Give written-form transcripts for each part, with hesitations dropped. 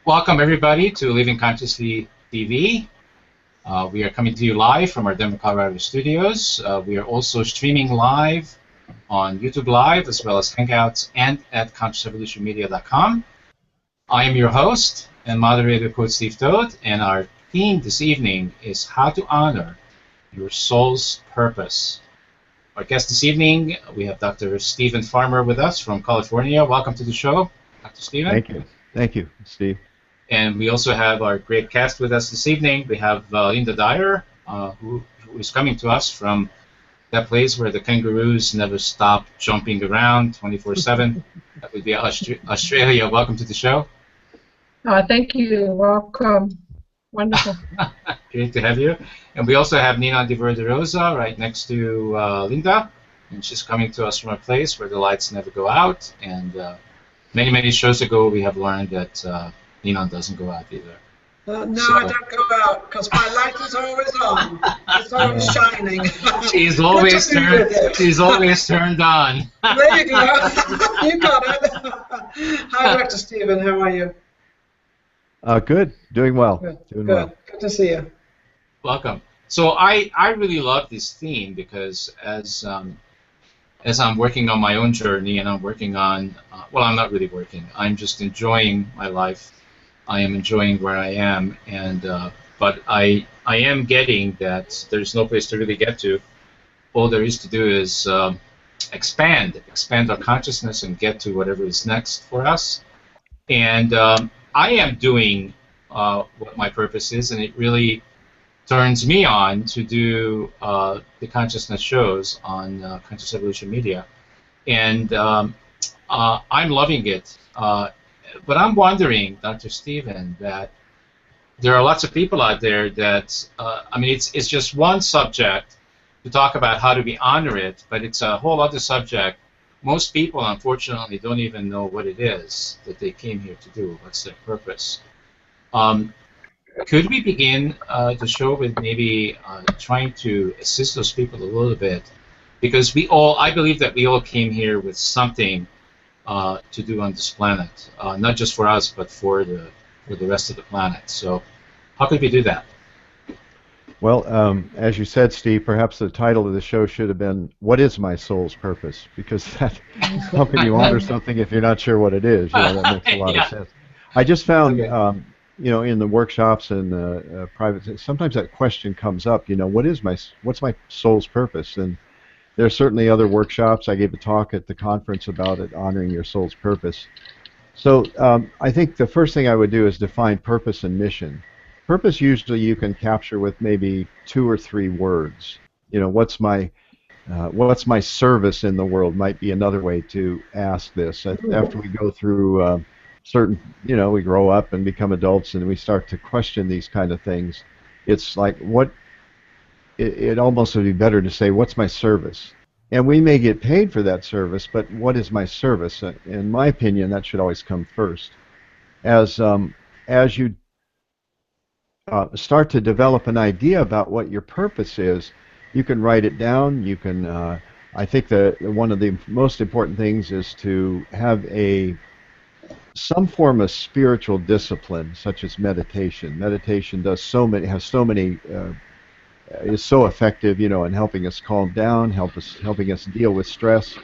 Welcome everybody to Living Consciously TV. We are coming to you live from our Denver, Colorado studios. We are also streaming live on YouTube Live as well as Hangouts and at consciousevolutionmedia.com. I am your host and moderator, Coach Steve Toad, and our theme this evening is how to honor your soul's purpose. Our guest this evening, we have Dr. Stephen Farmer with us from California. Welcome to the show, Dr. Stephen. Thank you. Thank you, Steve. And we also have our great cast with us this evening. We have Linda Dyer, who is coming to us from that place where the kangaroos never stop jumping around 24/7. That would be Australia. Welcome to the show. Thank you. Welcome. Wonderful. Great to have you. And we also have Nina de Rosa right next to Linda. And she's coming to us from a place where the lights never go out. And many, many shows ago, we have learned that Nina doesn't go out either. No, so, I don't go out because my light is always on. It's always shining. She's always turned on. There you go. You got it. Hi, Dr. Stephen. How are you? Good. Doing well. Good. Good to see you. Welcome. So I really love this theme because as I'm working on my own journey and I'm working on, well, I'm not really working. I'm just enjoying my life. I am enjoying where I am, and but I am getting that there's no place to really get to. All there is to do is expand our consciousness and get to whatever is next for us. And I am doing what my purpose is, and it really turns me on to do the consciousness shows on Conscious Evolution Media, and I'm loving it. But I'm wondering, Dr. Stephen, that there are lots of people out there that, I mean, it's just one subject to talk about how do we honor it, but it's a whole other subject. Most people, unfortunately, don't even know what it is that they came here to do. What's their purpose? Could we begin the show with maybe trying to assist those people a little bit? Because I believe that we all came here with something to do on this planet, not just for us, but for the rest of the planet. So, how could we do that? Well, as you said, Steve, perhaps the title of the show should have been "What is my soul's purpose?" Because that how can you honor something if you're not sure what it is? You know, that makes a lot of sense. I just found, you know, in the workshops and private, sometimes that question comes up. You know, what's my soul's purpose? And there are certainly other workshops. I gave a talk at the conference about it, honoring your soul's purpose. So I think the first thing I would do is define purpose and mission. Purpose usually you can capture with maybe 2 or 3 words. You know, what's my service in the world might be another way to ask this. After we go through certain, you know, we grow up and become adults and we start to question these kind of things. It's like it almost would be better to say, what's my service? And we may get paid for that service, but what is my service? In my opinion, that should always come first. As you start to develop an idea about what your purpose is, you can write it down. You can, I think that one of the most important things is to have some form of spiritual discipline, such as meditation. Meditation has so many is so effective, you know, in helping us calm down, helping us deal with stress.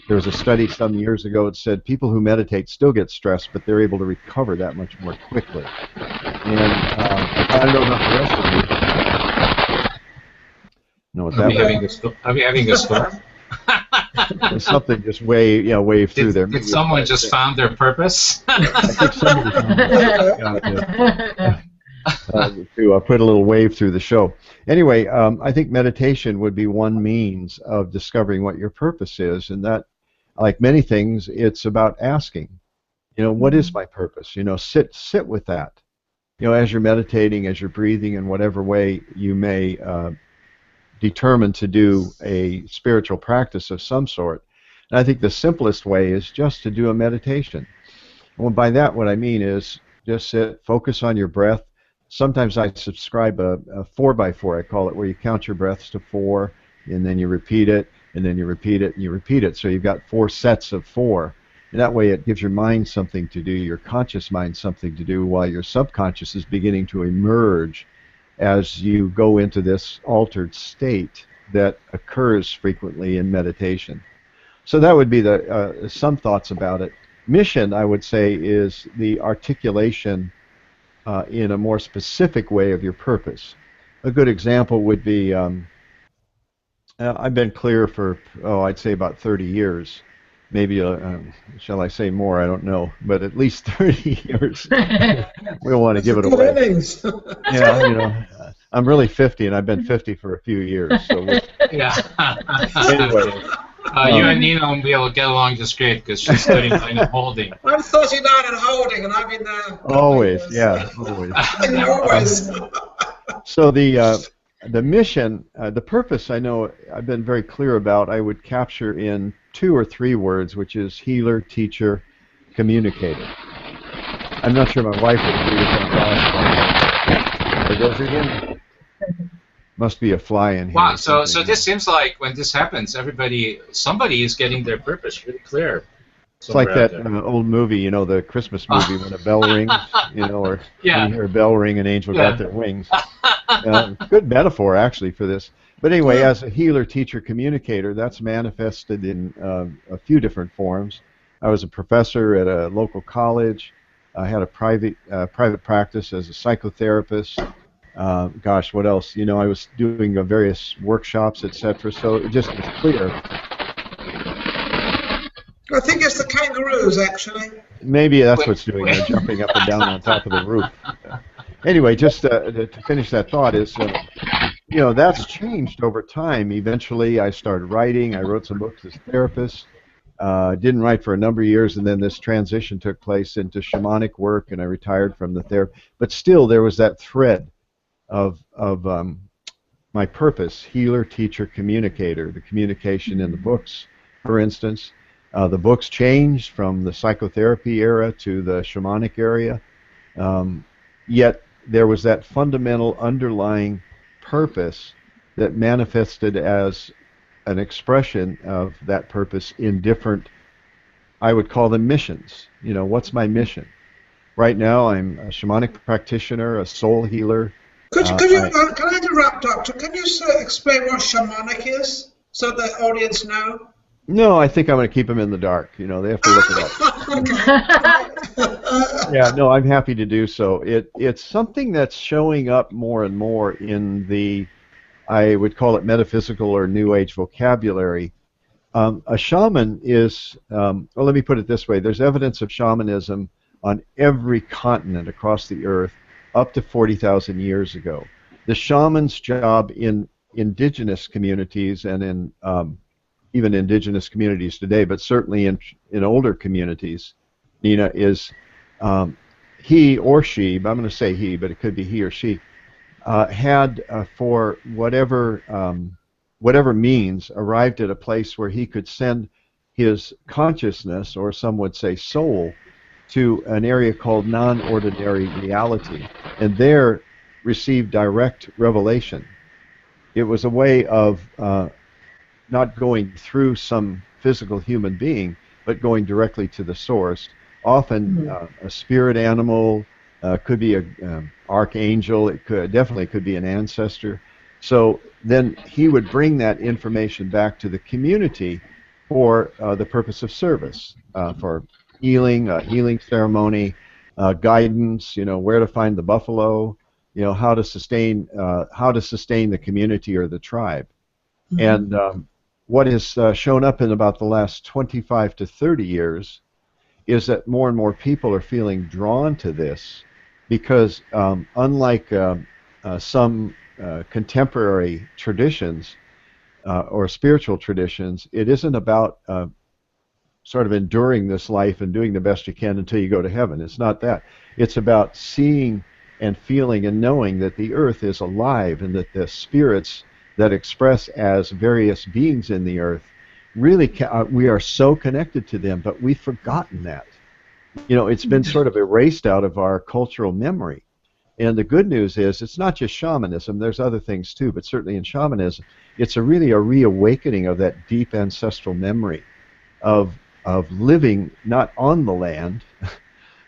There was a study some years ago that said people who meditate still get stressed, but they're able to recover that much more quickly. And I don't know about the rest of you. Know what that was? Are we having a storm? There's something just wave through there. Did someone just found their purpose? I think somebody found to put a little wave through the show. Anyway, I think meditation would be one means of discovering what your purpose is, and that, like many things, it's about asking, you know, what is my purpose? You know, sit with that. You know, as you're meditating, as you're breathing, in whatever way you may determine to do a spiritual practice of some sort. And I think the simplest way is just to do a meditation. Well, by that, what I mean is just sit, focus on your breath. Sometimes I subscribe a 4x4, I call it, where you count your breaths to 4, and then you repeat it, and then you repeat it, and you repeat it. So you've got 4 sets of 4. And that way it gives your mind something to do, your conscious mind something to do, while your subconscious is beginning to emerge as you go into this altered state that occurs frequently in meditation. So that would be the some thoughts about it. Mission, I would say, is the articulation in a more specific way of your purpose. A good example would be, I've been clear for, I'd say about 30 years. Maybe, shall I say more? I don't know, but at least 30 years. We don't want to give it away. Innings. Yeah, you know, I'm really 50, and I've been 50 for a few years. So Yeah. anyway, You and Nina will be able to get along just great because she's 39 and holding. I'm 39 and holding, and I've been there. always, yeah, always. Always. So the mission, the purpose, I know I've been very clear about. I would capture in 2 or 3 words, which is healer, teacher, communicator. I'm not sure my wife would agree with that. There goes again. Must be a fly in here. Wow. So this seems like when this happens, somebody is getting their purpose really clear. It's like that old movie, you know, the Christmas movie when a bell rings, you know, or when you hear a bell ring, an angel got their wings. Good metaphor, actually, for this. But anyway, as a healer, teacher, communicator, that's manifested in a few different forms. I was a professor at a local college. I had a private practice as a psychotherapist. Gosh, what else? You know, I was doing various workshops, etc. So it just was clear. I think it's the kangaroos, actually. Maybe that's what's doing it, jumping up and down on top of the roof. Anyway, just to finish that thought is, you know, that's changed over time. Eventually, I started writing. I wrote some books as a therapist. Didn't write for a number of years, and then this transition took place into shamanic work, and I retired from the therapy. But still, there was that thread of my purpose: healer, teacher, communicator. The communication in the books, for instance. The books changed from the psychotherapy era to the shamanic area, yet there was that fundamental underlying purpose that manifested as an expression of that purpose in different, I would call them missions. You know, what's my mission? Right now I'm a shamanic practitioner, a soul healer. Can I interrupt, Doctor? Can you explain what shamanic is so the audience know? No, I think I'm going to keep them in the dark. You know, they have to look it up. Yeah, no, I'm happy to do so. It's something that's showing up more and more in the, I would call it metaphysical or New Age vocabulary. A shaman is, well, let me put it this way. There's evidence of shamanism on every continent across the earth up to 40,000 years ago. The shaman's job in indigenous communities and in even indigenous communities today, but certainly in older communities, Nina, is he or she, but I'm going to say he, but it could be he or she, had for whatever means arrived at a place where he could send his consciousness, or some would say soul, to an area called non-ordinary reality, and there received direct revelation. It was a way of not going through some physical human being, but going directly to the source. Often a spirit animal, could be an archangel, it definitely could be an ancestor. So then he would bring that information back to the community for the purpose of service, for healing, healing ceremony, guidance, you know, where to find the buffalo, you know, how to sustain the community or the tribe. And what has shown up in about the last 25 to 30 years is that more and more people are feeling drawn to this because unlike some contemporary traditions or spiritual traditions, it isn't about sort of enduring this life and doing the best you can until you go to heaven. It's not that. It's about seeing and feeling and knowing that the earth is alive and that the spirits that express as various beings in the earth really we are so connected to them, but we've forgotten that. You know, it's been sort of erased out of our cultural memory. And the good news is it's not just shamanism, there's other things too, but certainly in shamanism it's really a reawakening of that deep ancestral memory of of living not on the land,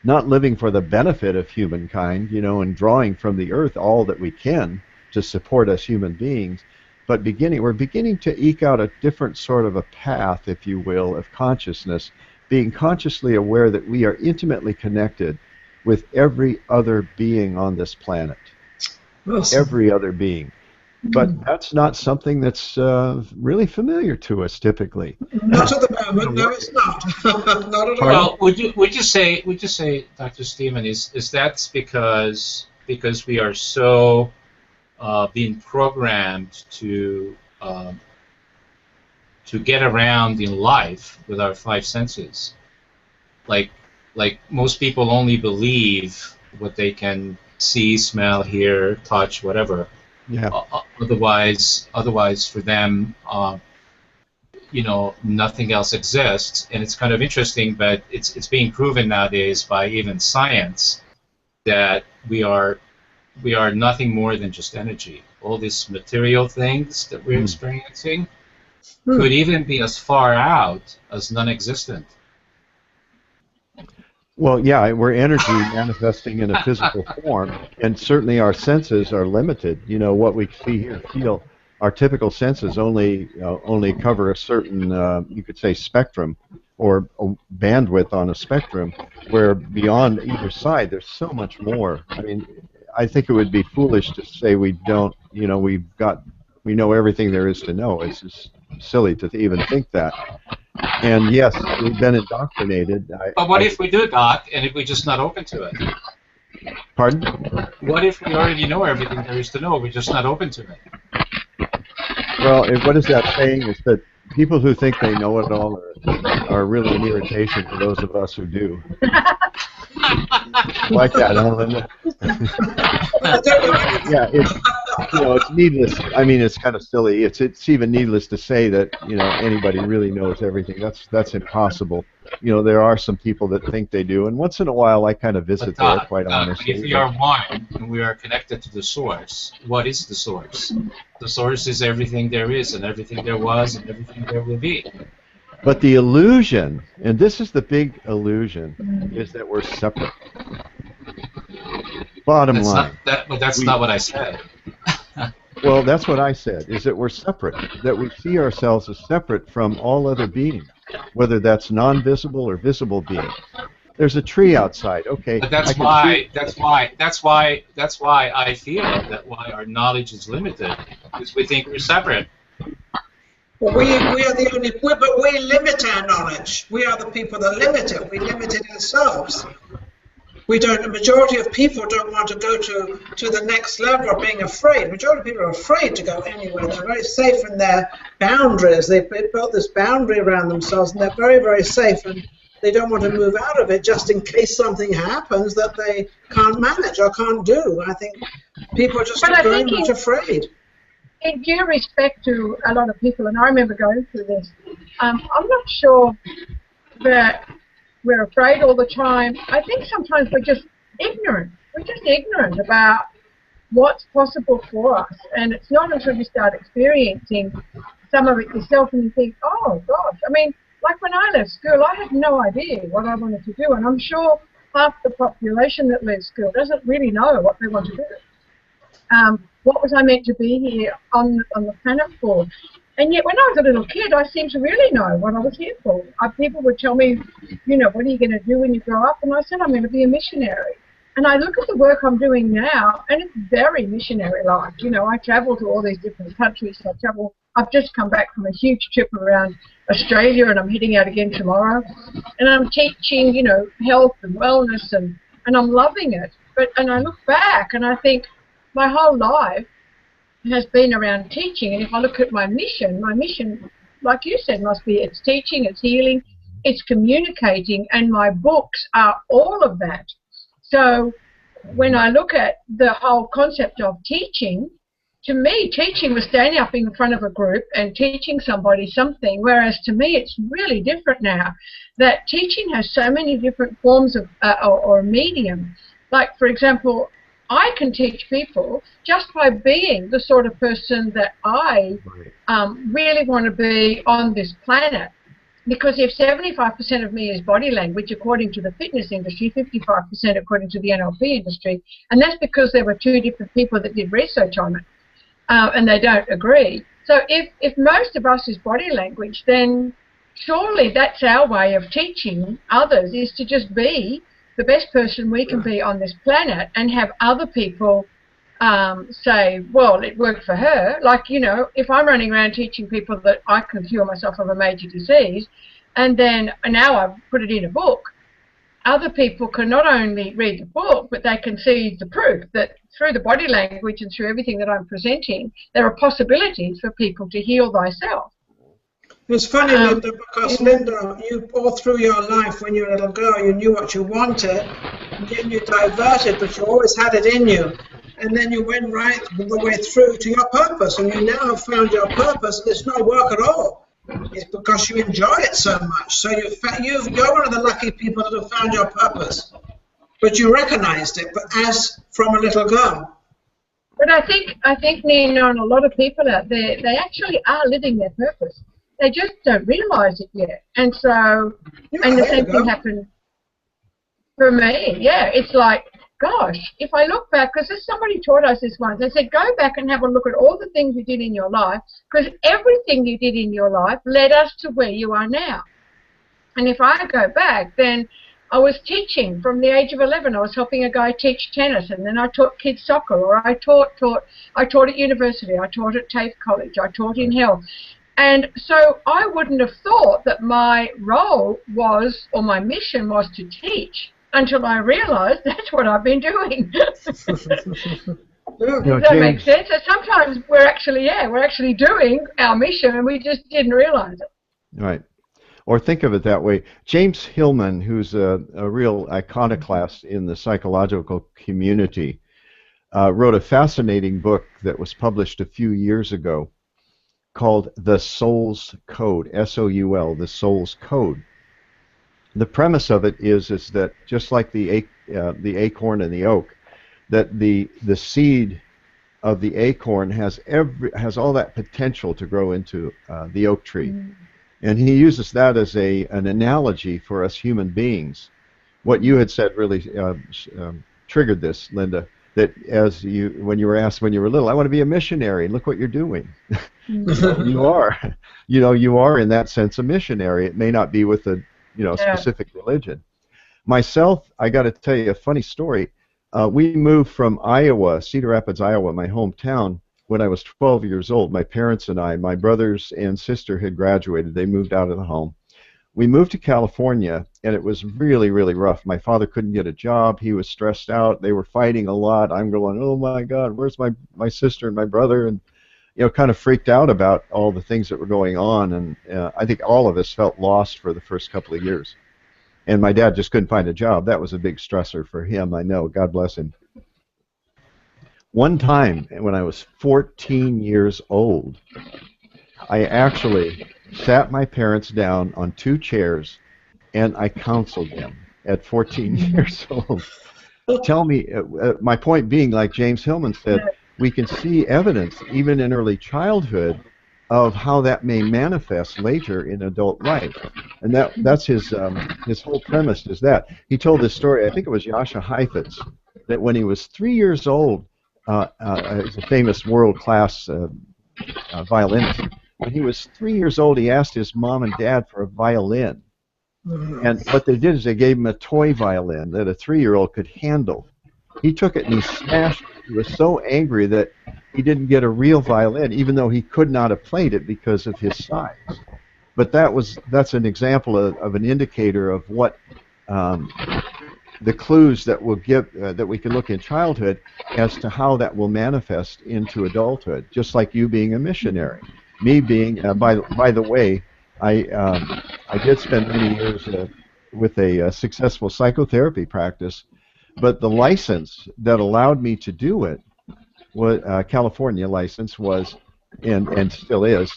not living for the benefit of humankind, and drawing from the earth all that we can to support us human beings, but we're beginning to eke out a different sort of a path, if you will, of consciousness, being consciously aware that we are intimately connected with every other being on this planet. Awesome. Every other being. But that's not something that's really familiar to us typically. Not at the moment. No, it's not. Not at all. Well, would you say, Dr. Stephen, is that's because we are so being programmed to get around in life with our five senses, like most people only believe what they can see, smell, hear, touch, whatever. Yeah. Otherwise, for them, nothing else exists. And it's kind of interesting, but it's being proven nowadays by even science that we are nothing more than just energy. All these material things that we're experiencing could even be as far out as non-existent. Well, yeah, we're energy manifesting in a physical form, and certainly our senses are limited. What we see, hear, feel, our typical senses only cover a certain, you could say, spectrum or bandwidth on a spectrum, where beyond either side, there's so much more. I mean, I think it would be foolish to say we don't, we know everything there is to know. It's just silly to even think that. And yes, we've been indoctrinated. But what if we do, Doc, and if we're just not open to it? Pardon? What if we already know everything there is to know, we're just not open to it? Well, what is that saying? Is that people who think they know it all are really an irritation to those of us who do. Like that, huh, Linda? Yeah, it's needless. I mean, it's kind of silly. It's even needless to say that anybody really knows everything. That's impossible. There are some people that think they do, and once in a while I kind of visit there, quite honestly. If we are one and we are connected to the source, what is the source? The source is everything there is, and everything there was, and everything there will be. But the illusion, and this is the big illusion, is that we're separate. Bottom line. But that's not what I said. Well, that's what I said, is that we're separate, that we see ourselves as separate from all other beings, whether that's non-visible or visible beings. There's a tree outside, okay. But that's why I feel that why our knowledge is limited, because we think we're separate. Well, we are the only, but we limit our knowledge. We are the people that limit it. We limit it ourselves. We don't. The majority of people don't want to go to the next level of being afraid. The majority of people are afraid to go anywhere. They're very safe in their boundaries. They've built this boundary around themselves, and they're very, very safe. And they don't want to move out of it just in case something happens that they can't manage or can't do. I think people are just very much afraid. In due respect to a lot of people, and I remember going through this, I'm not sure that we're afraid all the time. I think sometimes we're just ignorant. We're just ignorant about what's possible for us. And it's not until you start experiencing some of it yourself and you think, oh, gosh. I mean, like when I left school, I had no idea what I wanted to do. And I'm sure half the population that leaves school doesn't really know what they want to do. What was I meant to be here on the planet for? And yet when I was a little kid, I seemed to really know what I was here for. People would tell me, what are you going to do when you grow up? And I said, I'm going to be a missionary. And I look at the work I'm doing now, and it's very missionary-like. I travel to all these different countries. I've just come back from a huge trip around Australia, and I'm heading out again tomorrow. And I'm teaching, health and wellness, and I'm loving it. And I look back, and I think, my whole life has been around teaching, and if I look at my mission, like you said, must be it's teaching, it's healing, it's communicating, and my books are all of that. So when I look at the whole concept of teaching, to me, teaching was standing up in front of a group and teaching somebody something, whereas to me it's really different now, that teaching has so many different forms of or medium. Like, for example, I can teach people just by being the sort of person that I really want to be on this planet. because if 75% of me is body language, according to the fitness industry, 55% according to the NLP industry, and that's because there were two different people that did research on it, and they don't agree. So if most of us is body language, then surely that's our way of teaching others, is to just be the best person we can be on this planet and have other people say, well, it worked for her. Like, you know, if I'm running around teaching people that I can cure myself of a major disease, and then now I've put it in a book, other people can not only read the book, but they can see the proof that through the body language and through everything that I'm presenting, there are possibilities for people to heal thyself. It's funny, Linda, because Linda, you all through your life, when you were a little girl, you knew what you wanted, and then you diverted, but you always had it in you. And then you went right the way through to your purpose, and you now have found your purpose, and it's not work at all. It's because you enjoy it so much. So you're one of the lucky people that have found your purpose. But you recognized it, but as from a little girl. But I think, Nina, and a lot of people out there, they actually are living their purpose. They just don't realize it yet. And so, and the same thing happened for me. Yeah, it's like, gosh, if I look back, because somebody taught us this once, they said, go back and have a look at all the things you did in your life, because everything you did in your life led us to where you are now. And if I go back, then I was teaching from the age of 11. I was helping a guy teach tennis, and then I taught kids soccer, or I taught at university, I taught at TAFE College, I taught in health. And so I wouldn't have thought that my role was, or my mission was to teach, until I realized that's what I've been doing. Does that make sense? So sometimes we're actually doing our mission and we just didn't realize it. Right. Or think of it that way. James Hillman, who's a real iconoclast in the psychological community, wrote a fascinating book that was published a few years ago called The Soul's Code, S-O-U-L, The Soul's Code. The premise of it is that just like the acorn and the oak, that the seed of the acorn has all that potential to grow into the oak tree. Mm. And he uses that as an analogy for us human beings. What you had said really triggered this, Linda, that when you were asked when you were little, I want to be a missionary, and look what you're doing. You are. You are in that sense a missionary. It may not be with a specific religion. Myself, I got to tell you a funny story. We moved from Iowa, Cedar Rapids, Iowa, my hometown, when I was 12 years old. My parents and I, my brothers and sister had graduated. They moved out of the home. We moved to California, and it was really, really rough. My father couldn't get a job. He was stressed out. They were fighting a lot. I'm going, oh, my God, where's my sister and my brother? And, kind of freaked out about all the things that were going on. And I think all of us felt lost for the first couple of years. And my dad just couldn't find a job. That was a big stressor for him, I know. God bless him. One time, when I was 14 years old, I actually sat my parents down on 2 chairs, and I counseled them at 14 years old. Tell me, my point being, like James Hillman said, we can see evidence, even in early childhood, of how that may manifest later in adult life. And that's his whole premise is that. He told this story, I think it was Jascha Heifetz, that when he was 3 years old, he's a famous world-class violinist. When he was 3 years old, he asked his mom and dad for a violin. And what they did is they gave him a toy violin that a 3-year-old could handle. He took it and he smashed it. He was so angry that he didn't get a real violin, even though he could not have played it because of his size. But that's an example of an indicator of what the clues that will give that we can look in childhood as to how that will manifest into adulthood. Just like you being a missionary, me being by the way, I did spend many years with a successful psychotherapy practice, but the license that allowed me to do it was California license was and still is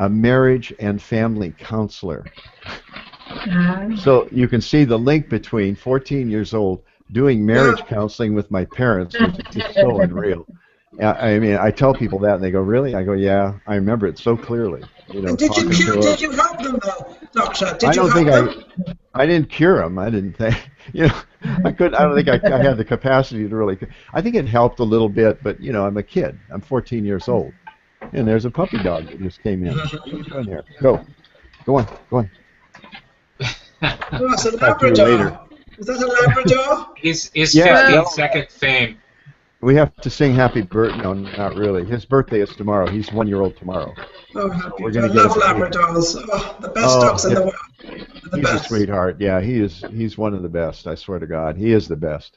a marriage and family counselor. So you can see the link between 14 years old doing marriage counseling with my parents, which is so unreal. I mean, I tell people that, and they go, "Really?" I go, "Yeah, I remember it so clearly." Did you help them though? doctor? Did I you don't help think them? I didn't cure him. I didn't think, I couldn't. I don't think I had the capacity to really. I think it helped a little bit, but I'm a kid. I'm 14 years old, and there's a puppy dog that just came in. What are you doing here? Go on, go on. Oh, it's a Talk to you later. Labrador. Is that a Labrador? His Yeah, 15-second fame. we have to sing happy birthday. No, not really. His birthday is tomorrow. He's 1 year old tomorrow. Oh, happy. We're I going to get love Labradors. Oh, the best Oh, dogs in the world. The he's a best. sweetheart. Yeah, he's one of the best. I swear to God, he is the best.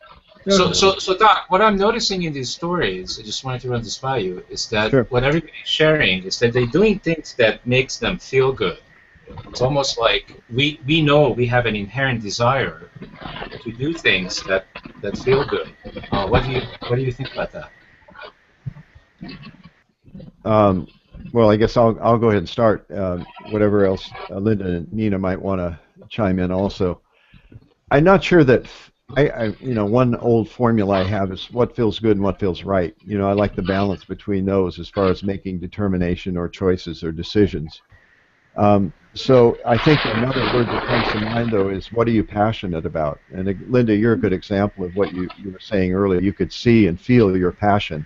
So Doc, what I'm noticing in these stories, I just wanted to run this by you, is that Sure. what everybody's sharing is that they're doing things that makes them feel good. It's almost like we know we have an inherent desire to do things that feel good. What do you think about that? Well, I guess I'll go ahead and start. Whatever else Linda and Nina might want to chime in also. I'm not sure that one old formula I have is what feels good and what feels right. I like the balance between those as far as making determination or choices or decisions. So I think another word that comes to mind, though, is what are you passionate about? And Linda, you're a good example of what you were saying earlier. You could see and feel your passion,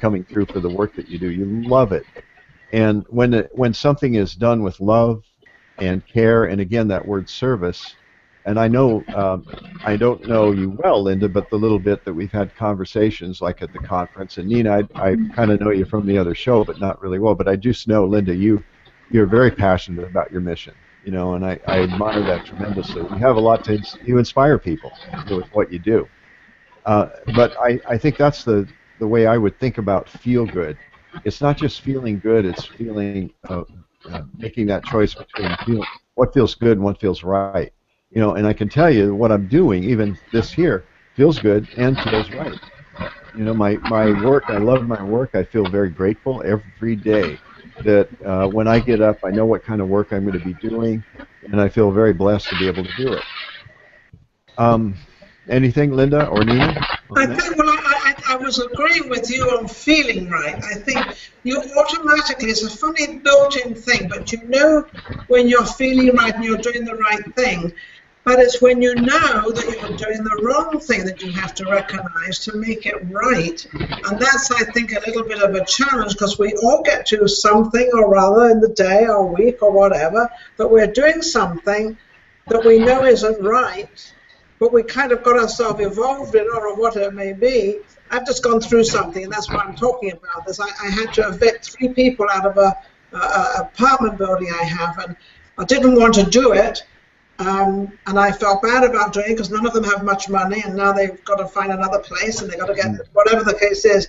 coming through for the work that you do. You love it. And when something is done with love and care, and again, that word service, and I know, I don't know you well, Linda, but the little bit that we've had conversations, like at the conference, and Nina, I kind of know you from the other show, but not really well, but I just know, Linda, you're very passionate about your mission, and I admire that tremendously. You have a lot you inspire people with what you do. But I think that's the way I would think about feel good. It's not just feeling good, it's feeling, making that choice between what feels good and what feels right. And I can tell you what I'm doing, even this here, feels good and feels right. My work, I love my work. I feel very grateful every day that when I get up, I know what kind of work I'm going to be doing, and I feel very blessed to be able to do it. Anything, Linda or Nina? I think, well, I was agreeing with you on feeling right. I think you automatically, it's a funny built-in thing, but when you're feeling right and you're doing the right thing. But it's when you know that you're doing the wrong thing that you have to recognize to make it right. And that's, I think, a little bit of a challenge, because we all get to something or other in the day or week or whatever, that we're doing something that we know isn't right, but we kind of got ourselves involved in, or what it may be. I've just gone through something, and that's what I'm talking about. This, I had to evict 3 people out of a apartment building I have, and I didn't want to do it. And I felt bad about doing it because none of them have much money, and now they've got to find another place, and they've got to get whatever the case is.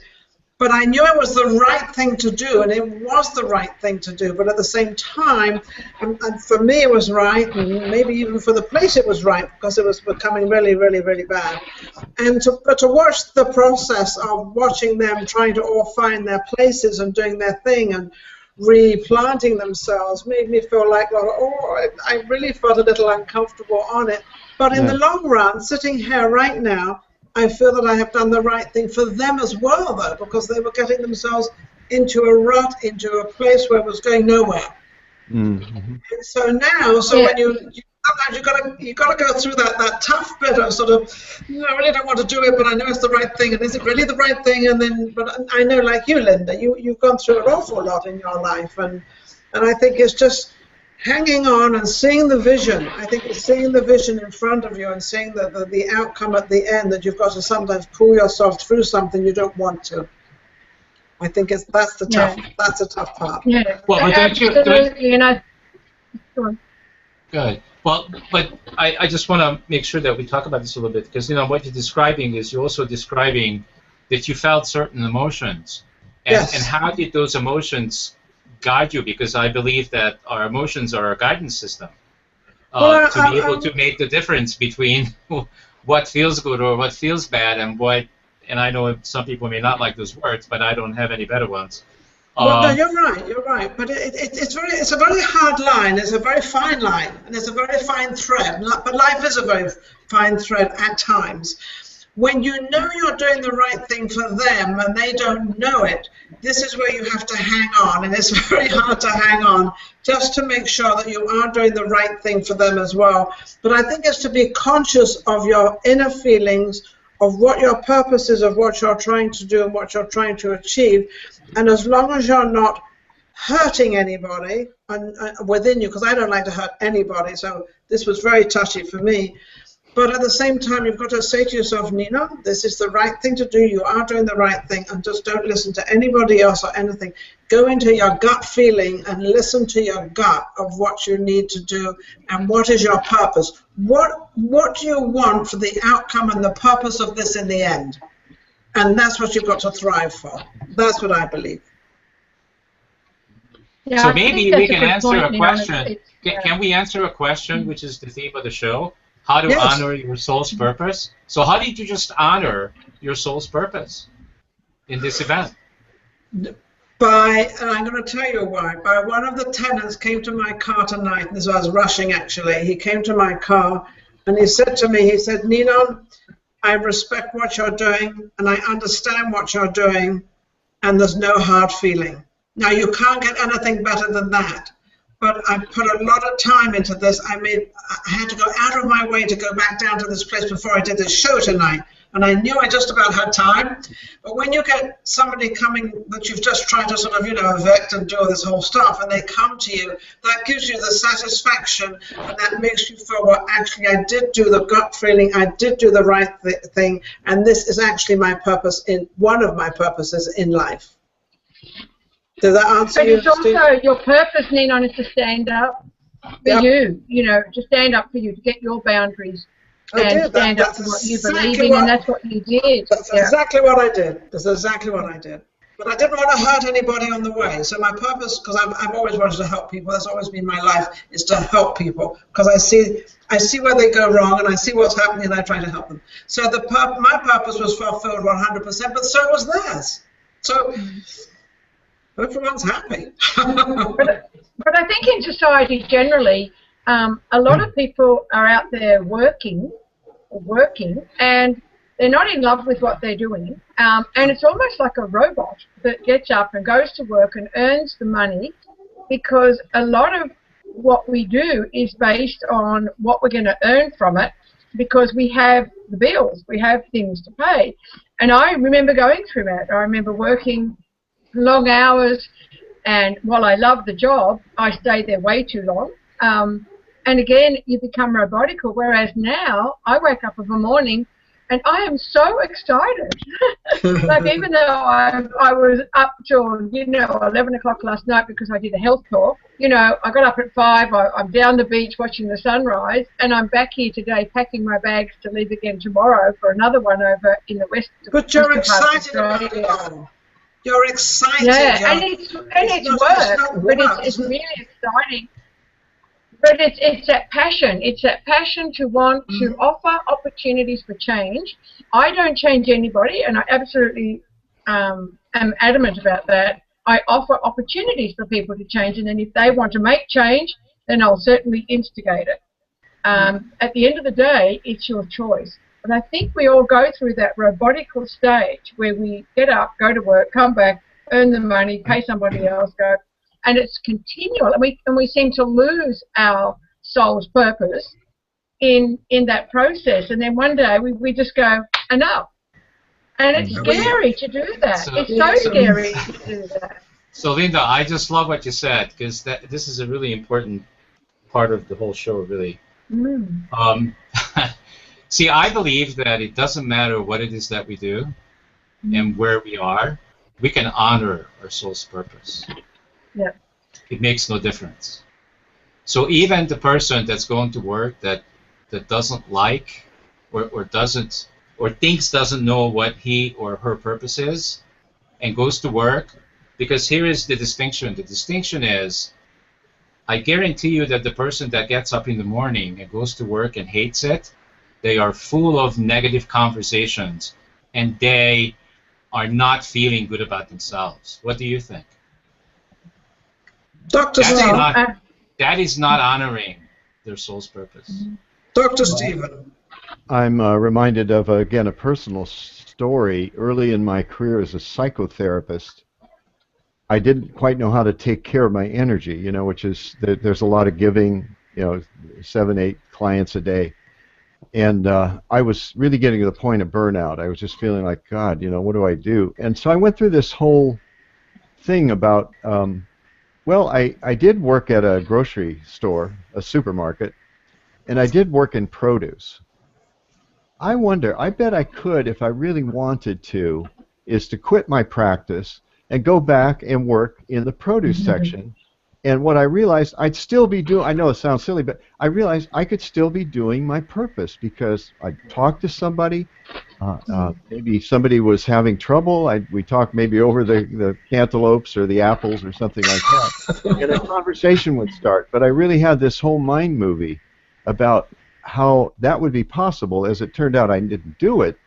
But I knew it was the right thing to do, and it was the right thing to do. But at the same time, and for me it was right, and maybe even for the place it was right, because it was becoming really, really, really bad. But to watch the process of watching them trying to all find their places and doing their thing and replanting themselves made me feel like, I really felt a little uncomfortable on it. But in the long run, sitting here right now, I feel that I have done the right thing for them as well, though, because they were getting themselves into a rut, into a place where it was going nowhere. Mm-hmm. And so now, when sometimes you got to go through that tough bit of sort of, I really don't want to do it, but I know it's the right thing, and is it really the right thing? And then, but I know, like you, Linda, you've gone through an awful lot in your life, and I think it's just hanging on and seeing the vision. I think it's seeing the vision in front of you and seeing the outcome at the end, that you've got to sometimes pull yourself through something you don't want to. I think that's the tough part. Yeah, well, but absolutely. Go on. Good. Well, but I just want to make sure that we talk about this a little bit, because what you're describing is you're also describing that you felt certain emotions, and how did those emotions guide you? Because I believe that our emotions are a guidance system to be able to make the difference between what feels good or what feels bad, and I know some people may not like those words, but I don't have any better ones. Well, no, you're right. But it's a very hard line. It's a very fine line, and it's a very fine thread. But life is a very fine thread at times. When you know you're doing the right thing for them and they don't know it, this is where you have to hang on, and it's very hard to hang on, just to make sure that you are doing the right thing for them as well. But I think it's to be conscious of your inner feelings, of what your purpose is, of what you're trying to do and what you're trying to achieve. And as long as you're not hurting anybody within you, because I don't like to hurt anybody, so this was very touchy for me. But at the same time, you've got to say to yourself, Nina, this is the right thing to do. You are doing the right thing, and just don't listen to anybody else or anything. Go into your gut feeling and listen to your gut of what you need to do and what is your purpose. What do you want for the outcome and the purpose of this in the end? And that's what you've got to thrive for. That's what I believe. Yeah, So I think maybe that's we a can good answer point, a Nina. question. Can we answer a question, which is the theme of the show? How to Yes. honor your soul's purpose? So how did you just honor your soul's purpose in this event? And I'm going to tell you why. By one of the tenants came to my car tonight, and this was rushing actually. He came to my car and he said to me, he said, Nina, I respect what you're doing and I understand what you're doing, and there's no hard feeling. Now, you can't get anything better than that. But I put a lot of time into this. I had to go out of my way to go back down to this place before I did this show tonight. And I knew I just about had time. But when you get somebody coming that you've just tried to sort of, evict and do all this whole stuff, and they come to you, that gives you the satisfaction, and that makes you feel, well, actually, I did do the gut feeling, I did do the right thing, and this is actually my purpose, one of my purposes in life. Does that answer But you, it's also Steve? your purpose, Nina, is to stand up for you, to stand up for you, to get your boundaries and stand up for what you believe in, and that's what you did. That's exactly what I did. That's exactly what I did. But I didn't want to hurt anybody on the way. So my purpose, because I've always wanted to help people, that's always been my life, is to help people. Because I see where they go wrong, and I see what's happening, and I try to help them. So my purpose was fulfilled 100%, but so was theirs. So everyone's happy. But I think in society generally, a lot of people are out there working, and they're not in love with what they're doing. And it's almost like a robot that gets up and goes to work and earns the money, because a lot of what we do is based on what we're going to earn from it, because we have the bills, we have things to pay. And I remember going through that. I remember working long hours, and while I loved the job, I stayed there way too long. And again, you become robotical, whereas now I wake up in the morning and I am so excited. Like, even though I was up till 11 o'clock last night because I did a health talk, I got up at 5, I'm down the beach watching the sunrise, and I'm back here today packing my bags to leave again tomorrow for another one over in the west. But you're excited about it all. You're excited. Yeah, and it's work, but it's really exciting. But it's that passion. It's that passion to want to offer opportunities for change. I don't change anybody, and I absolutely am adamant about that. I offer opportunities for people to change, and then if they want to make change, then I'll certainly instigate it. At the end of the day, it's your choice. And I think we all go through that robotical stage where we get up, go to work, come back, earn the money, pay somebody else, go, and it's continual. And we seem to lose our soul's purpose in that process. And then one day we just go, enough. And it's scary to do that. It's so scary to do that. So Linda, I just love what you said, because this is a really important part of the whole show, really. See, I believe that it doesn't matter what it is that we do and where we are, we can honor our soul's purpose. Yeah. It makes no difference. So even the person that's going to work that doesn't like or thinks doesn't know what he or her purpose is and goes to work, because here is the distinction. The distinction is, I guarantee you that the person that gets up in the morning and goes to work and hates it, they are full of negative conversations, and they are not feeling good about themselves. What do you think? Dr. That is not honoring their soul's purpose. Dr. Stephen. I'm reminded of, again, a personal story. Early in my career as a psychotherapist, I didn't quite know how to take care of my energy, which is, there's a lot of giving, 7, 8 clients a day. And I was really getting to the point of burnout. I was just feeling like, God, what do I do? And so I went through this whole thing about, well, I did work at a grocery store, a supermarket, and I did work in produce. I bet I could, if I really wanted to, is to quit my practice and go back and work in the produce section. And what I realized, I'd still be doing, I know it sounds silly, but I realized I could still be doing my purpose because I'd talk to somebody, maybe somebody was having trouble, we talked maybe over the cantaloupes or the apples or something like that, and a conversation would start. But I really had this whole mind movie about how that would be possible. As it turned out, I didn't do it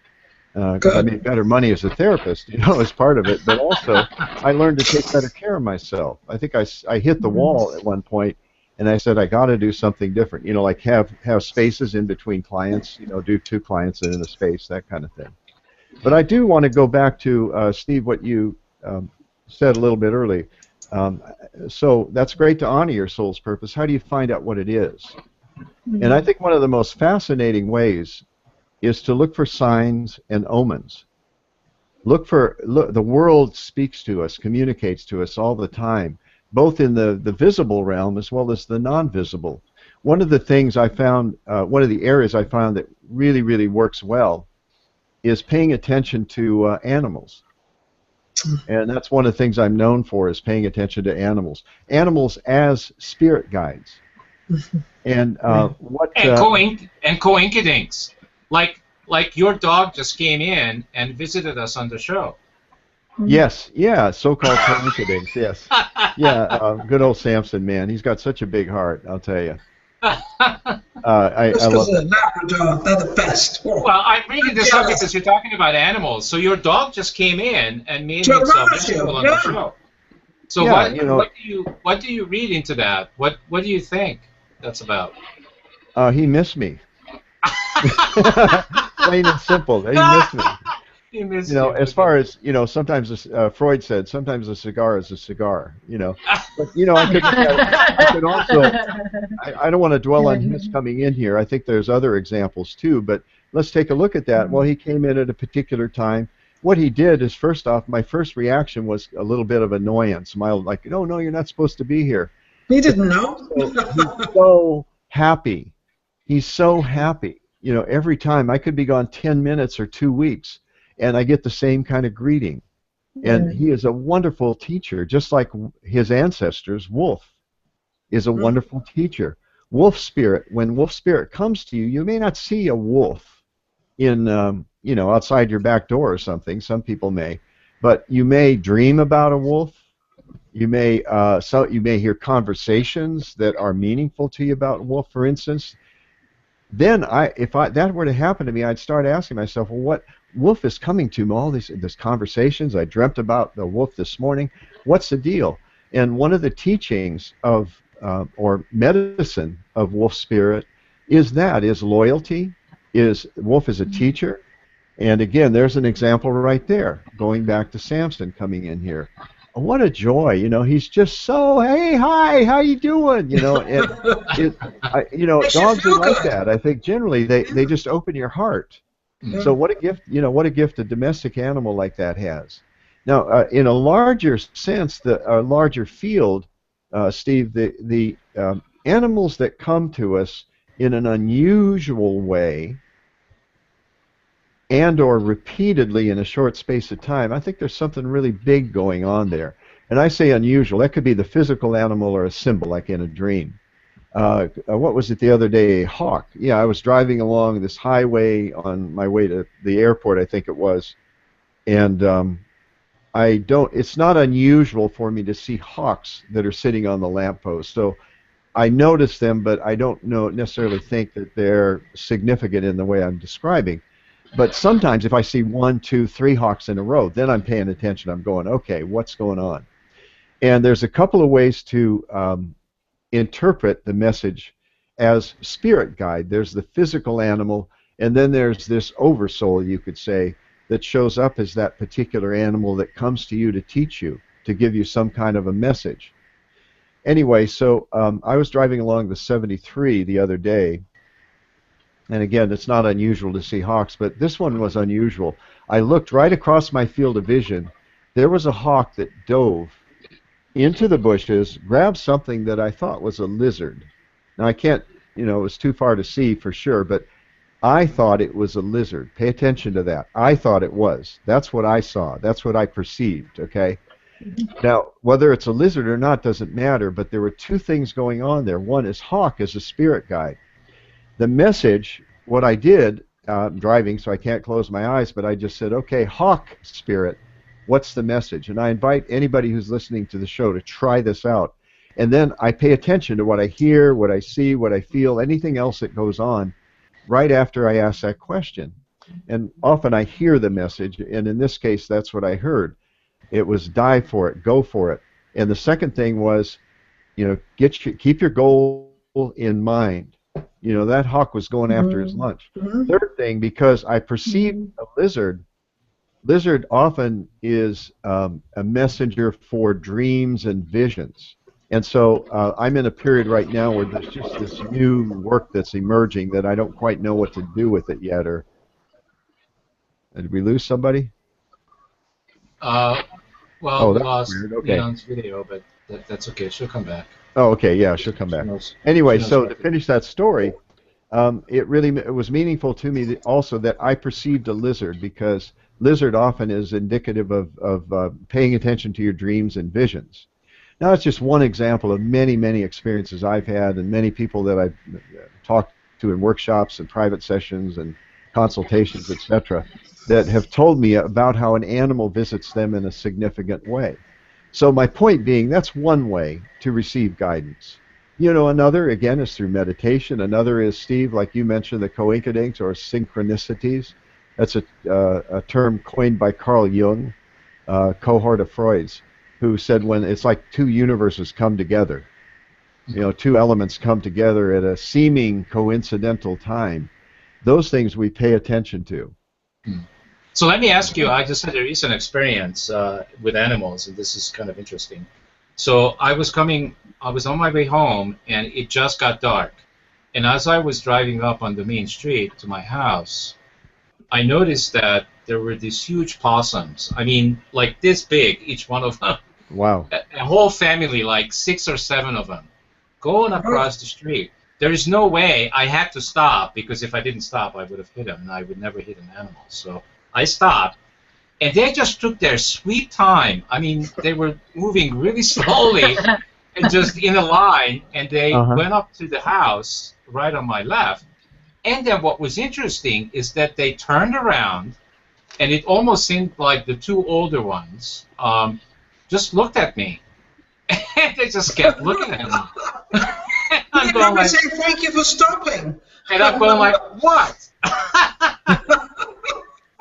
because I made better money as a therapist, as part of it. But also, I learned to take better care of myself. I think I hit the wall at one point, and I said I got to do something different. Like have spaces in between clients. Do 2 clients in a space, that kind of thing. But I do want to go back to Steve, what you said a little bit earlier. So that's great to honor your soul's purpose. How do you find out what it is? And I think one of the most fascinating ways is to look for signs and omens. The world speaks to us, communicates to us all the time, both in the visible realm as well as the non-visible. One of the things I found, one of the areas I found that really, really works well is paying attention to animals. And that's one of the things I'm known for, is paying attention to animals. Animals as spirit guides. And coinkydinks, like your dog just came in and visited us on the show. Yes, yeah, so-called coinkydinks. Yes, yeah, good old Samson, man. He's got such a big heart, I'll tell you. I love it. Labrador, they're the best. Well, I'm reading this up because you're talking about animals. So your dog just came in and made himself visible on the show. So what do you read into that? What do you think that's about? He missed me. Plain and simple. He missed me. He missed as far as sometimes Freud said, sometimes a cigar is a cigar. But I could also. I don't want to dwell on his coming in here. I think there's other examples too. But let's take a look at that. Well, he came in at a particular time. What he did is, first off, my first reaction was a little bit of annoyance. Mild, like, no, you're not supposed to be here. He didn't know. He's so happy. He's so happy. Every time I could be gone 10 minutes or 2 weeks, and I get the same kind of greeting. And he is a wonderful teacher, just like his ancestors. Wolf is a wonderful teacher. Wolf spirit. When wolf spirit comes to you, you may not see a wolf in outside your back door or something. Some people may, but you may dream about a wolf. You may you may hear conversations that are meaningful to you about wolf, for instance. Then if that were to happen to me, I'd start asking myself, well, what wolf is coming to me? All these conversations. I dreamt about the wolf this morning. What's the deal? And one of the teachings of or medicine of wolf spirit is loyalty. Wolf is a teacher. And again, there's an example right there, going back to Samson coming in here. What a joy, he's just so, hey, hi, how you doing? And dogs are like that. I think generally they just open your heart. So what a gift, what a gift a domestic animal like that has. Now, in a larger sense, a larger field, Steve, the animals that come to us in an unusual way and or repeatedly in a short space of time, I think there's something really big going on there. And I say unusual. That could be the physical animal or a symbol, like in a dream. What was it the other day? A hawk. Yeah, I was driving along this highway on my way to the airport, I think it was. And it's not unusual for me to see hawks that are sitting on the lamppost. So I notice them, but I don't necessarily think that they're significant in the way I'm describing. But sometimes if I see 1, 2, 3 hawks in a row, then I'm paying attention. I'm going, okay, what's going on? And there's a couple of ways to interpret the message as spirit guide. There's the physical animal, And then there's this oversoul, you could say, that shows up as that particular animal that comes to you to teach you, to give you some kind of a message. Anyway, so I was driving along the 73 the other day, and again, it's not unusual to see hawks, but this one was unusual. I looked right across my field of vision. There was a hawk that dove into the bushes, grabbed something that I thought was a lizard. Now, I can't, it was too far to see for sure, but I thought it was a lizard. Pay attention to that. I thought it was. That's what I saw. That's what I perceived, okay? Now, whether it's a lizard or not doesn't matter, but there were two things going on there. One is hawk is a spirit guide. The message, what I did, I'm driving so I can't close my eyes, but I just said, okay, hawk spirit, what's the message? And I invite anybody who's listening to the show to try this out. And then I pay attention to what I hear, what I see, what I feel, anything else that goes on right after I ask that question. And often I hear the message, and in this case, that's what I heard. It was dive for it, go for it. And the second thing was, keep your goal in mind. That hawk was going after his lunch. Third thing, because I perceived a lizard. Lizard often is a messenger for dreams and visions. And so I'm in a period right now where there's just this new work that's emerging that I don't quite know what to do with it yet. Or did we lose somebody? Well, we lost okay. Leon's video, but that's okay. She'll come back. Oh, okay. Yeah, she'll come back. Anyway, so to finish that story, it was meaningful to me also that I perceived a lizard, because lizard often is indicative of paying attention to your dreams and visions. Now, it's just one example of many, many experiences I've had, and many people that I've talked to in workshops and private sessions and consultations, etc., that have told me about how an animal visits them in a significant way. So my point being, that's one way to receive guidance. Another, again, is through meditation. Another is, Steve, like you mentioned, the coincidence or synchronicities. That's a term coined by Carl Jung, cohort of Freud's, who said when it's like two universes come together, two elements come together at a seeming coincidental time. Those things we pay attention to. So let me ask you, I just had a recent experience with animals, and this is kind of interesting. So I was on my way home, and it just got dark. And as I was driving up on the main street to my house, I noticed that there were these huge possums. I mean, like this big, each one of them. Wow. A whole family, like 6 or 7 of them, going across the street. There is no way. I had to stop, because if I didn't stop, I would have hit them, and I would never hit an animal. So I stopped, and they just took their sweet time. I mean, they were moving really slowly and just in a line, and they went up to the house right on my left. And then what was interesting is that they turned around, and it almost seemed like the 2 older ones just looked at me. And they just kept looking at me. I'm going like, saying, thank you for stopping. And I'm going like, what?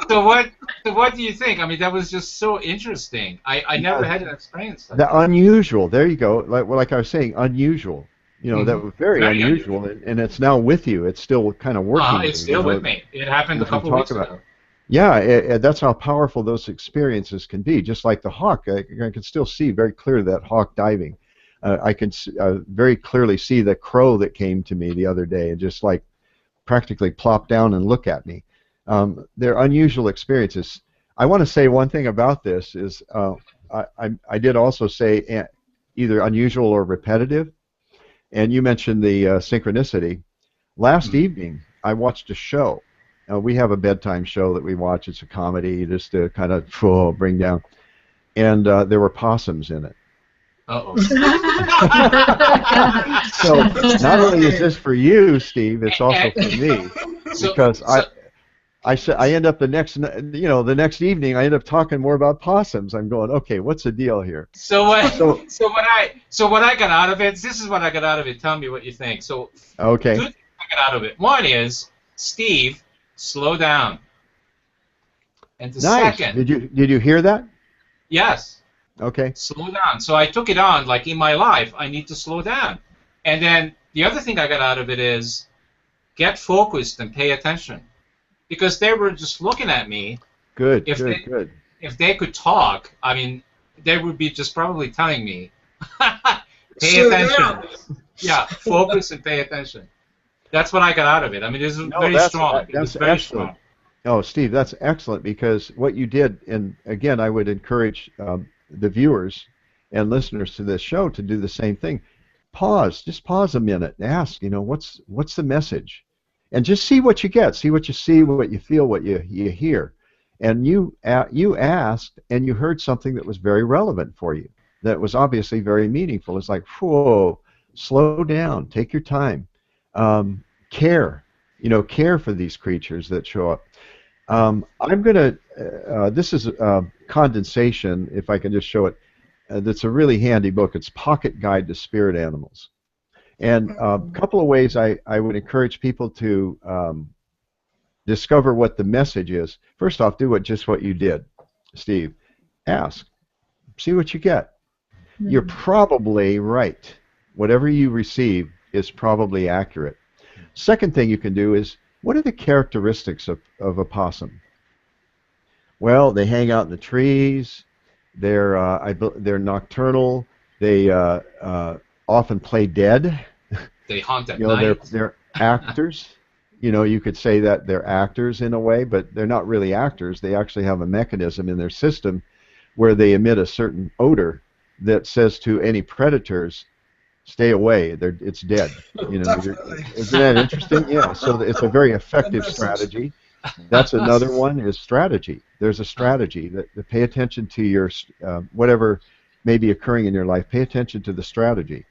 So what do you think? I mean, that was just so interesting. I never had an experience like that. Unusual. There you go. Like I was saying, unusual. That was very unusual, and it's now with you. It's still kind of working. It's still with me. It happened a couple weeks ago. Yeah, that's how powerful those experiences can be. Just like the hawk, I can still see very clearly that hawk diving. I can very clearly see the crow that came to me the other day and just like practically plop down and look at me. They're unusual experiences. I want to say one thing about this is I did also say either unusual or repetitive, and you mentioned the synchronicity. Last evening, I watched a show. We have a bedtime show that we watch. It's a comedy just to kind of bring down. And there were possums in it. Uh-oh. So not only is this for you, Steve, it's also for me. Because I end up the next evening I end up talking more about possums. I'm going, okay, what's the deal here? So what I got out of it, this is what I got out of it. Tell me what you think. So okay. 2 things I got out of it. One is, Steve, slow down. And the second, did you hear that? Yes. Okay. Slow down. So I took it on, like in my life, I need to slow down. And then the other thing I got out of it is, get focused and pay attention. because they were just looking at me. Good, If good, they, good. If they could talk, I mean, they would be just probably telling me, pay Slow attention. down. Yeah, focus and pay attention. That's what I got out of it. I mean, it was No, very strong. It was that's very excellent. strong. Oh, Steve, that's excellent because what you did, and again, I would encourage the viewers and listeners to this show to do the same thing. Just pause a minute and ask, what's the message? And just see what you get, see what you see, what you feel, what you hear. And you asked and you heard something that was very relevant for you, that was obviously very meaningful. It's like, whoa, slow down, take your time, care, care for these creatures that show up. I'm going to, this is Condensation, if I can just show it. That's a really handy book. It's Pocket Guide to Spirit Animals. And a couple of ways I would encourage people to discover what the message is. First off, do just what you did, Steve. Ask. See what you get. You're probably right. Whatever you receive is probably accurate. Second thing you can do is, what are the characteristics of a possum? Well, they hang out in the trees. They're nocturnal. They often play dead. They hunt at night. They're actors. You could say that they're actors in a way, but they're not really actors. They actually have a mechanism in their system where they emit a certain odor that says to any predators, stay away. It's dead. Isn't that interesting? Yeah. So it's a very effective strategy. That's another one is strategy. There's a strategy that pay attention to your whatever may be occurring in your life. Pay attention to the strategy.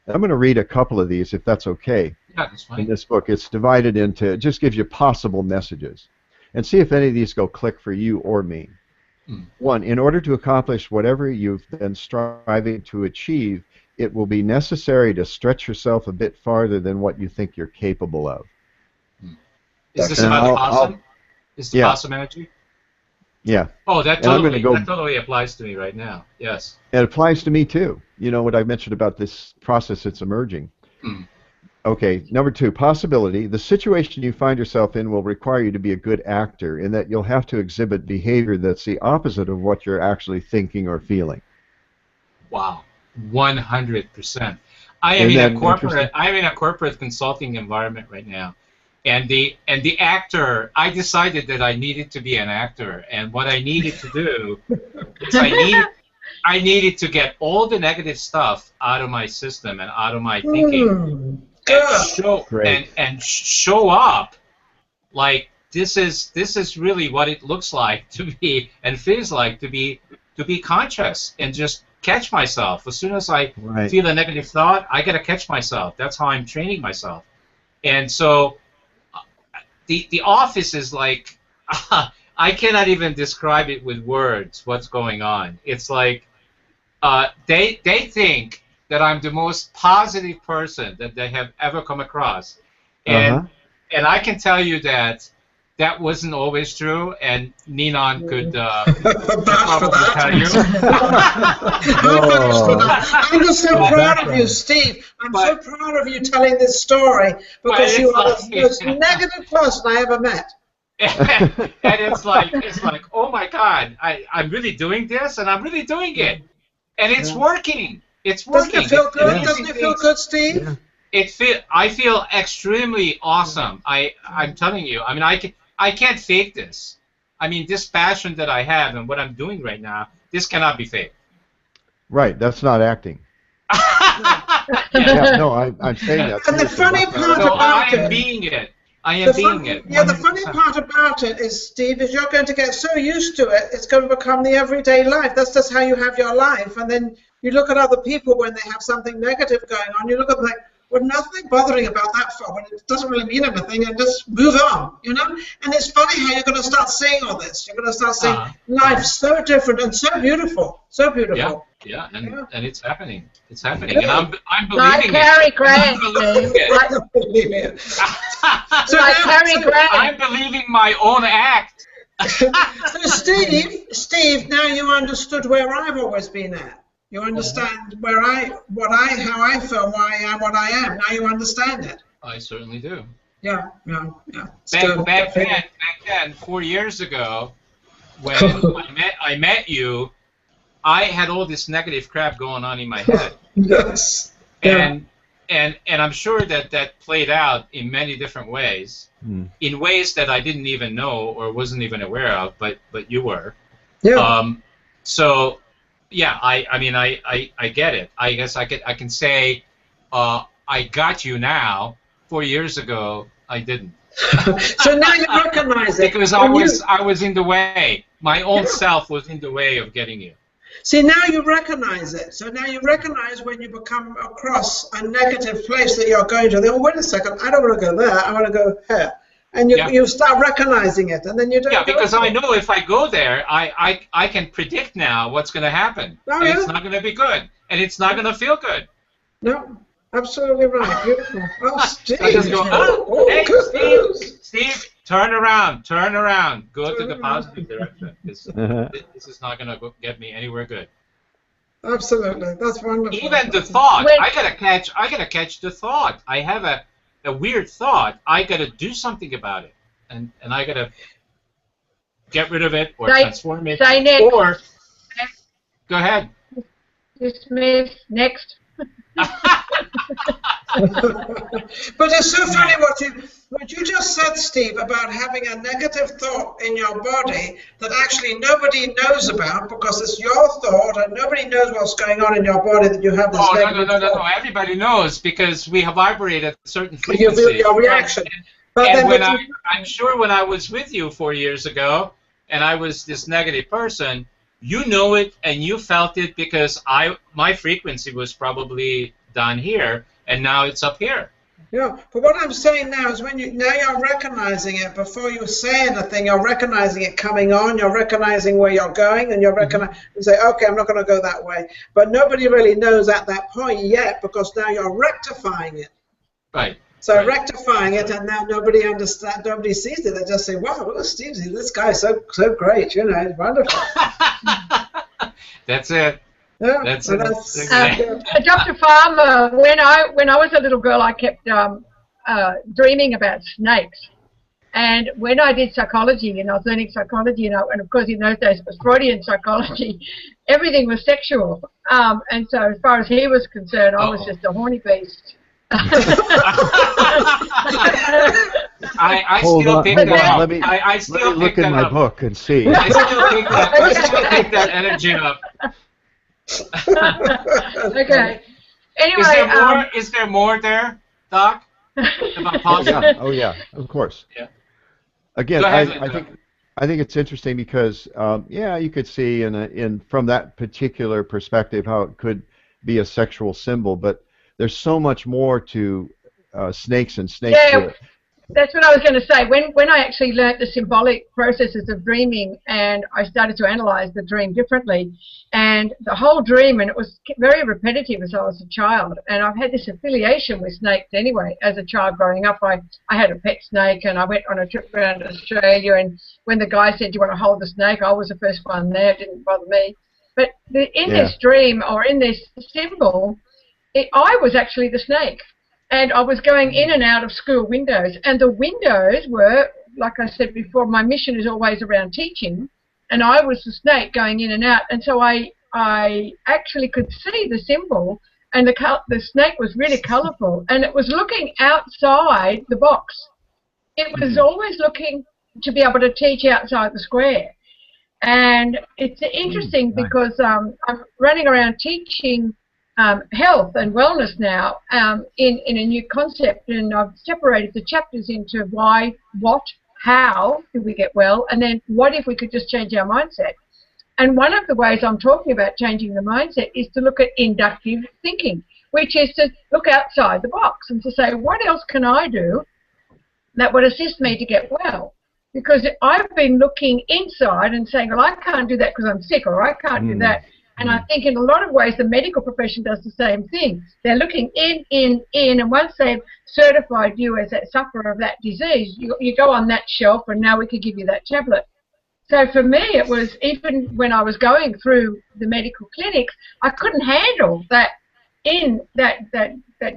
And I'm going to read a couple of these, if that's okay. Yeah, that's fine. In this book, it's divided into. It just gives you possible messages, and see if any of these go click for you or me. One, in order to accomplish whatever you've been striving to achieve, it will be necessary to stretch yourself a bit farther than what you think you're capable of. Is this about the possum? Is the possum energy? Yeah. Oh, that totally applies to me right now. Yes. It applies to me too. What I mentioned about this process that's emerging. Okay, number 2, possibility. The situation you find yourself in will require you to be a good actor in that you'll have to exhibit behavior that's the opposite of what you're actually thinking or feeling. Wow. 100%. I'm in a corporate consulting environment right now. And the actor, I decided that I needed to be an actor, and what I needed to do is I needed to get all the negative stuff out of my system and out of my thinking, and show up like this is really what it looks like to be and feels like to be conscious, and just catch myself as soon as I feel a negative thought. I gotta catch myself. That's how I'm training myself, and so. The office is like, I cannot even describe it with words, what's going on. It's like, they think that I'm the most positive person that they have ever come across. And I can tell you that wasn't always true, and Ninon could probably tell you. I'm just so proud of you, Steve. I'm so proud of you telling this story, because you are the most negative person I ever met. And it's like, oh my God, I'm really doing this, and I'm really doing it, and it's working. It's working. Doesn't it feel good? Doesn't it feel good, Steve? Yeah. I feel extremely awesome. I'm telling you. I mean, I can't fake this. I mean, this passion that I have and what I'm doing right now, this cannot be faked. Right, that's not acting. No, I'm saying that. And the funny part about I am being it. Yeah, the funny part about it is, Steve, is you're going to get so used to it, it's going to become the everyday life. That's just how you have your life. And then you look at other people when they have something negative going on, you look at them like, well, nothing bothering about that for when it doesn't really mean anything, and just move on, And it's funny how you're going to start seeing all this. You're going to start seeing life so different and so beautiful, so beautiful. Yeah, and it's happening. It's happening, and I'm believing like Harry Grant. I'm believing it. So like Harry Grant. I'm believing my own act. So Steve, now you understood where I've always been at. You understand how I feel, why I am what I am. Now you understand it. I certainly do. Yeah, yeah, yeah. Back then, 4 years ago, when I met you, I had all this negative crap going on in my head, Yes. Yeah. and I'm sure that played out in many different ways, in ways that I didn't even know or wasn't even aware of, but you were. Yeah. So, yeah, I mean, I get it. I guess I can say, I got you now. 4 years ago, I didn't. So now you recognize it. Because I was in the way. My own self was in the way of getting you. See, now you recognize it. So now you recognize when you become across a negative place that you're going to. Then, oh, wait a second, I don't want to go there. I want to go here. And you start recognizing it, and then you don't. Yeah, because I know if I go there, I can predict now what's going to happen, and it's not going to be good, and it's not going to feel good. No, absolutely right. Beautiful. Oh, Steve. I just go, hey, Steve, turn around, go to the positive direction. This is not going to get me anywhere good. Absolutely, that's wonderful. Even the thought, I gotta catch the thought. I have a weird thought. I gotta do something about it, and I gotta get rid of it or transform it. Or go ahead. Dismiss. Next. But it's so funny what you just said, Steve, about having a negative thought in your body that actually nobody knows about because it's your thought and nobody knows what's going on in your body that you have this negative thought. No. Everybody knows because we vibrate at certain frequencies. Your reaction. I'm sure when I was with you 4 years ago and I was this negative person, you know it and you felt it because my frequency was probably down here and now it's up here. Yeah, but what I'm saying now is when you're recognizing it before you say anything, you're recognizing it coming on, you're recognizing where you're going, and you say, okay, I'm not going to go that way. But nobody really knows at that point yet because now you're rectifying it. Right. So rectifying it, and now nobody understands, nobody sees it. They just say, wow, look at Steve, this guy's so great, it's wonderful. That's it. Yeah, that's Dr. Farmer, when I was a little girl, I kept dreaming about snakes. And when I did psychology, and I was learning psychology, and of course in those days it was Freudian psychology, everything was sexual. And so as far as he was concerned, I was just a horny beast. I still pick that up. Let me look in my book and see. I still pick that energy up. Okay. Anyway, is there more there, Doc? About Possum? Oh yeah, of course. Yeah. Again, I think it's interesting because you could see in from that particular perspective how it could be a sexual symbol, but there's so much more to snakes and snakes. Yeah, that's what I was going to say. When I actually learnt the symbolic processes of dreaming and I started to analyze the dream differently, and the whole dream, and it was very repetitive as I was a child, and I've had this affiliation with snakes anyway. As a child growing up, I had a pet snake, and I went on a trip around Australia, and when the guy said, do you want to hold the snake, I was the first one there. It didn't bother me. But in this dream, or in this symbol, I was actually the snake. And I was going in and out of school windows. And the windows were, like I said before, my mission is always around teaching. And I was the snake going in and out. And so I actually could see the symbol. And the snake was really colourful. And it was looking outside the box. It was always looking to be able to teach outside the square. And it's interesting because I'm running around teaching health and wellness now in a new concept, and I've separated the chapters into why, what, how do we get well, and then what if we could just change our mindset. And one of the ways I'm talking about changing the mindset is to look at inductive thinking, which is to look outside the box and to say, what else can I do that would assist me to get well? Because I've been looking inside and saying, well, I can't do that because I'm sick, or I can't do that. And I think in a lot of ways the medical profession does the same thing. They're looking in, and once they've certified you as a sufferer of that disease, you go on that shelf, and now we can give you that tablet. So for me, it was, even when I was going through the medical clinics, I couldn't handle that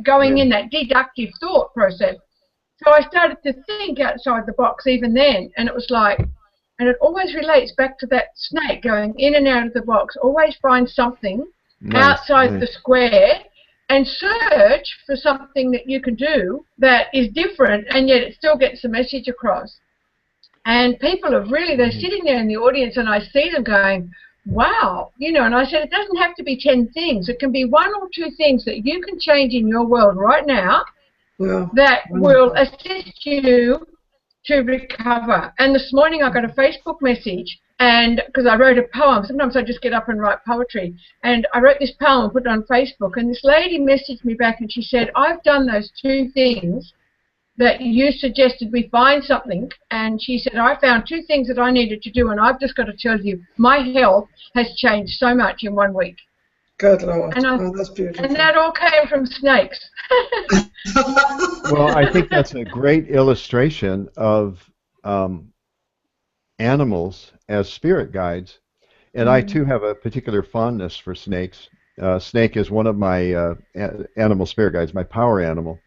going in that deductive thought process. So I started to think outside the box even then, and it was like, and it always relates back to that snake going in and out of the box. Always find something outside the square and search for something that you can do that is different, and yet it still gets the message across. And people are really, they're sitting there in the audience, and I see them going, wow, you know, and I said, it doesn't have to be 10 things. It can be 1 or 2 things that you can change in your world right now that will assist you to recover. And this morning I got a Facebook message, and because I wrote a poem, sometimes I just get up and write poetry, and I wrote this poem and put it on Facebook, and this lady messaged me back and she said, I've done those 2 things that you suggested we find something, and she said, I found 2 things that I needed to do, and I've just got to tell you, my health has changed so much in 1 week. Good Lord. And That's beautiful. And that all came from snakes. Well, I think that's a great illustration of animals as spirit guides. And I, too, have a particular fondness for snakes. Snake is one of my animal spirit guides, my power animal.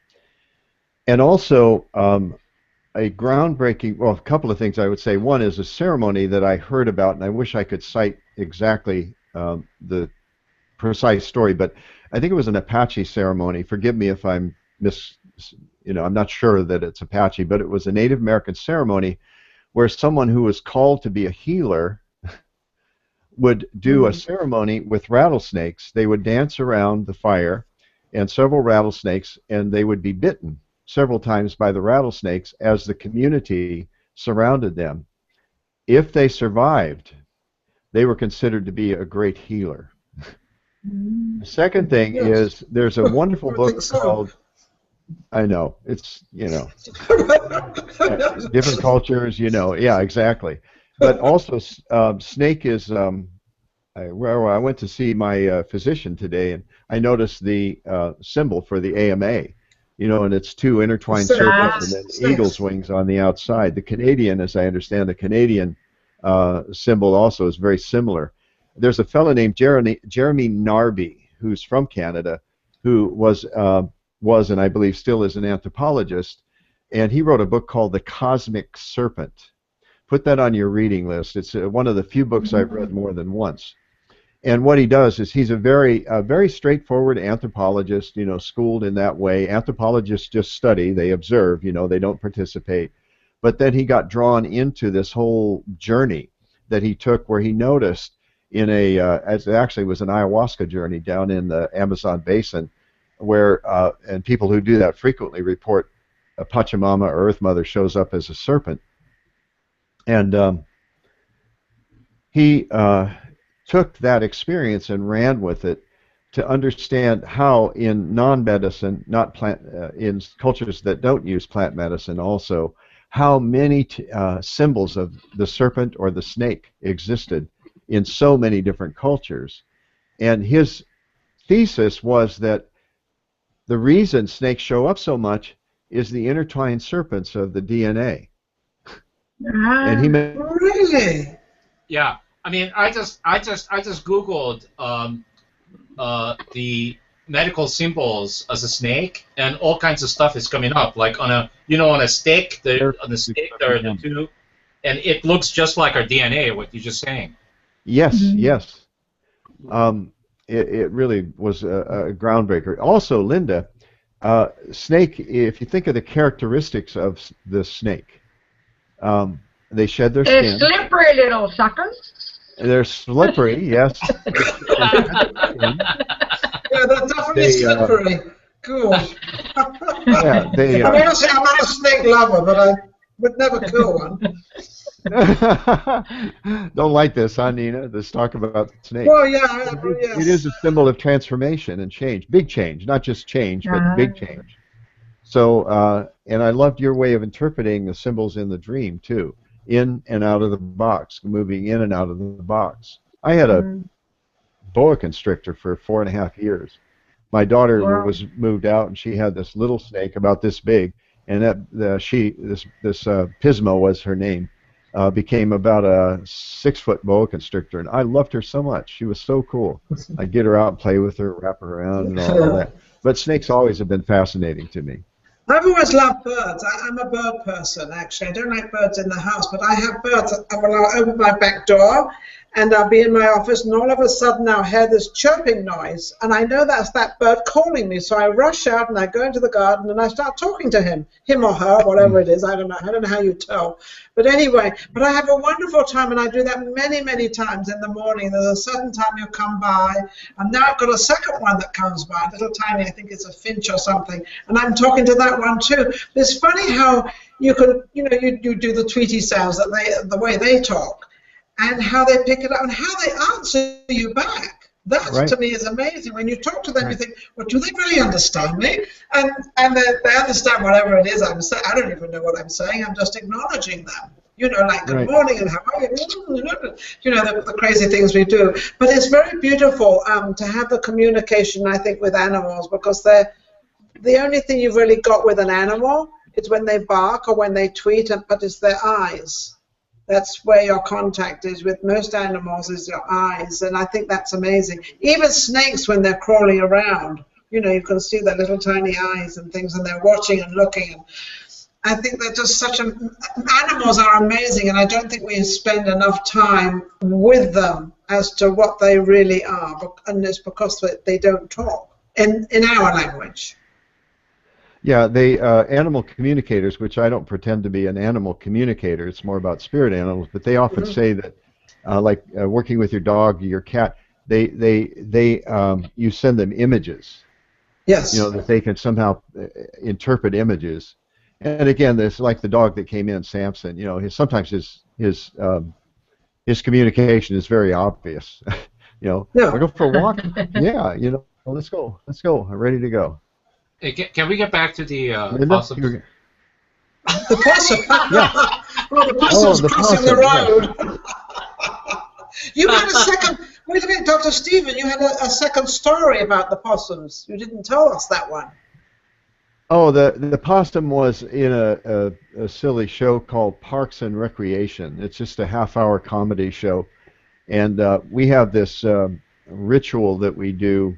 And also, a groundbreaking, well, a couple of things I would say. One is a ceremony that I heard about, and I wish I could cite exactly the precise story, but I think it was an Apache ceremony. Forgive me if I'm I'm not sure that it's Apache, but it was a Native American ceremony where someone who was called to be a healer would do a ceremony with rattlesnakes. They would dance around the fire and several rattlesnakes, and they would be bitten several times by the rattlesnakes as the community surrounded them. If they survived, they were considered to be a great healer. The second thing is there's a wonderful book called, I know, it's, different cultures, yeah, exactly. But also, snake is, I went to see my physician today, and I noticed the symbol for the AMA, and it's 2 intertwined serpents and then eagle's wings on the outside. The Canadian, as I understand, the Canadian symbol also is very similar. There's a fellow named Jeremy Narby, who's from Canada, who was and I believe still is an anthropologist, and he wrote a book called The Cosmic Serpent. Put that on your reading list. It's one of the few books I've read more than once. And what he does is he's a very straightforward anthropologist, schooled in that way. Anthropologists just study, they observe, they don't participate. But then he got drawn into this whole journey that he took where he noticed in as it actually was an ayahuasca journey down in the Amazon basin, where and people who do that frequently report a Pachamama or Earth Mother shows up as a serpent, and he took that experience and ran with it to understand how in non-medicine, not plant, in cultures that don't use plant medicine, also how many symbols of the serpent or the snake existed in so many different cultures. And his thesis was that the reason snakes show up so much is the intertwined serpents of the DNA. And he really? Yeah, I mean, I just Googled the medical symbols as a snake, and all kinds of stuff is coming up. Like on a stick, there are the 2, and it looks just like our DNA. What you're just saying. Yes, yes. It really was a groundbreaker. Also, Linda, snake, if you think of the characteristics of the snake, they shed their skin. They're slippery little suckers. They're slippery, yes. Yeah, they're definitely slippery. Cool. Yeah, I mean, honestly, I'm not a snake lover, but I would never kill one. Don't like this, huh, Nina? This talk about snakes. Well, yeah, yes. It is a symbol of transformation and change. Big change, not just change, but big change. So, and I loved your way of interpreting the symbols in the dream, too. In and out of the box, moving in and out of the box. I had a boa constrictor for 4.5 years. My daughter was moved out, and she had this little snake about this big, and this Pismo was her name, became about a 6-foot boa constrictor, and I loved her so much. She was so cool. I'd get her out and play with her, wrap her around, and all that. But snakes always have been fascinating to me. I've always loved birds. I'm a bird person, actually. I don't like birds in the house, but I have birds. I'll open my back door, and I'll be in my office, and all of a sudden I'll hear this chirping noise, and I know that's that bird calling me. So I rush out, and I go into the garden, and I start talking to him or her, whatever it is. I don't know how you tell. But anyway, but I have a wonderful time, and I do that many, many times in the morning. There's a certain time you come by, and now I've got a second one that comes by, little tiny, I think it's a finch or something, and I'm talking to that one too. It's funny how you can, you do the Tweety sounds, the way they talk, and how they pick it up, and how they answer you back. That, to me, is amazing. When you talk to them, you think, well, do they really understand me? And they understand whatever it is I'm saying. I don't even know what I'm saying. I'm just acknowledging them. Like good morning and how are you? The crazy things we do. But it's very beautiful to have the communication, I think, with animals, because they're the only thing you've really got with an animal is when they bark or when they tweet, but it's their eyes. That's where your contact is with most animals, is your eyes, and I think that's amazing. Even snakes, when they're crawling around, you can see their little tiny eyes and things, and they're watching and looking. And I think they're just animals are amazing, and I don't think we spend enough time with them as to what they really are, and it's because they don't talk in our language. Yeah, they animal communicators, which I don't pretend to be an animal communicator. It's more about spirit animals, but they often say that, like working with your dog, your cat, you send them images. Yes. That they can somehow interpret images. And again, it's like the dog that came in, Samson. Sometimes his communication is very obvious. I go for a walk. Yeah, let's go. I'm ready to go. Hey, can we get back to the possum? The possum? Yeah. Well, the possum's crossing the road. Yes. You had a second, wait a minute, Dr. Stephen, you had a second story about the possums. You didn't tell us that one. Oh, the possum was in a silly show called Parks and Recreation. It's just a half-hour comedy show. And we have this ritual that we do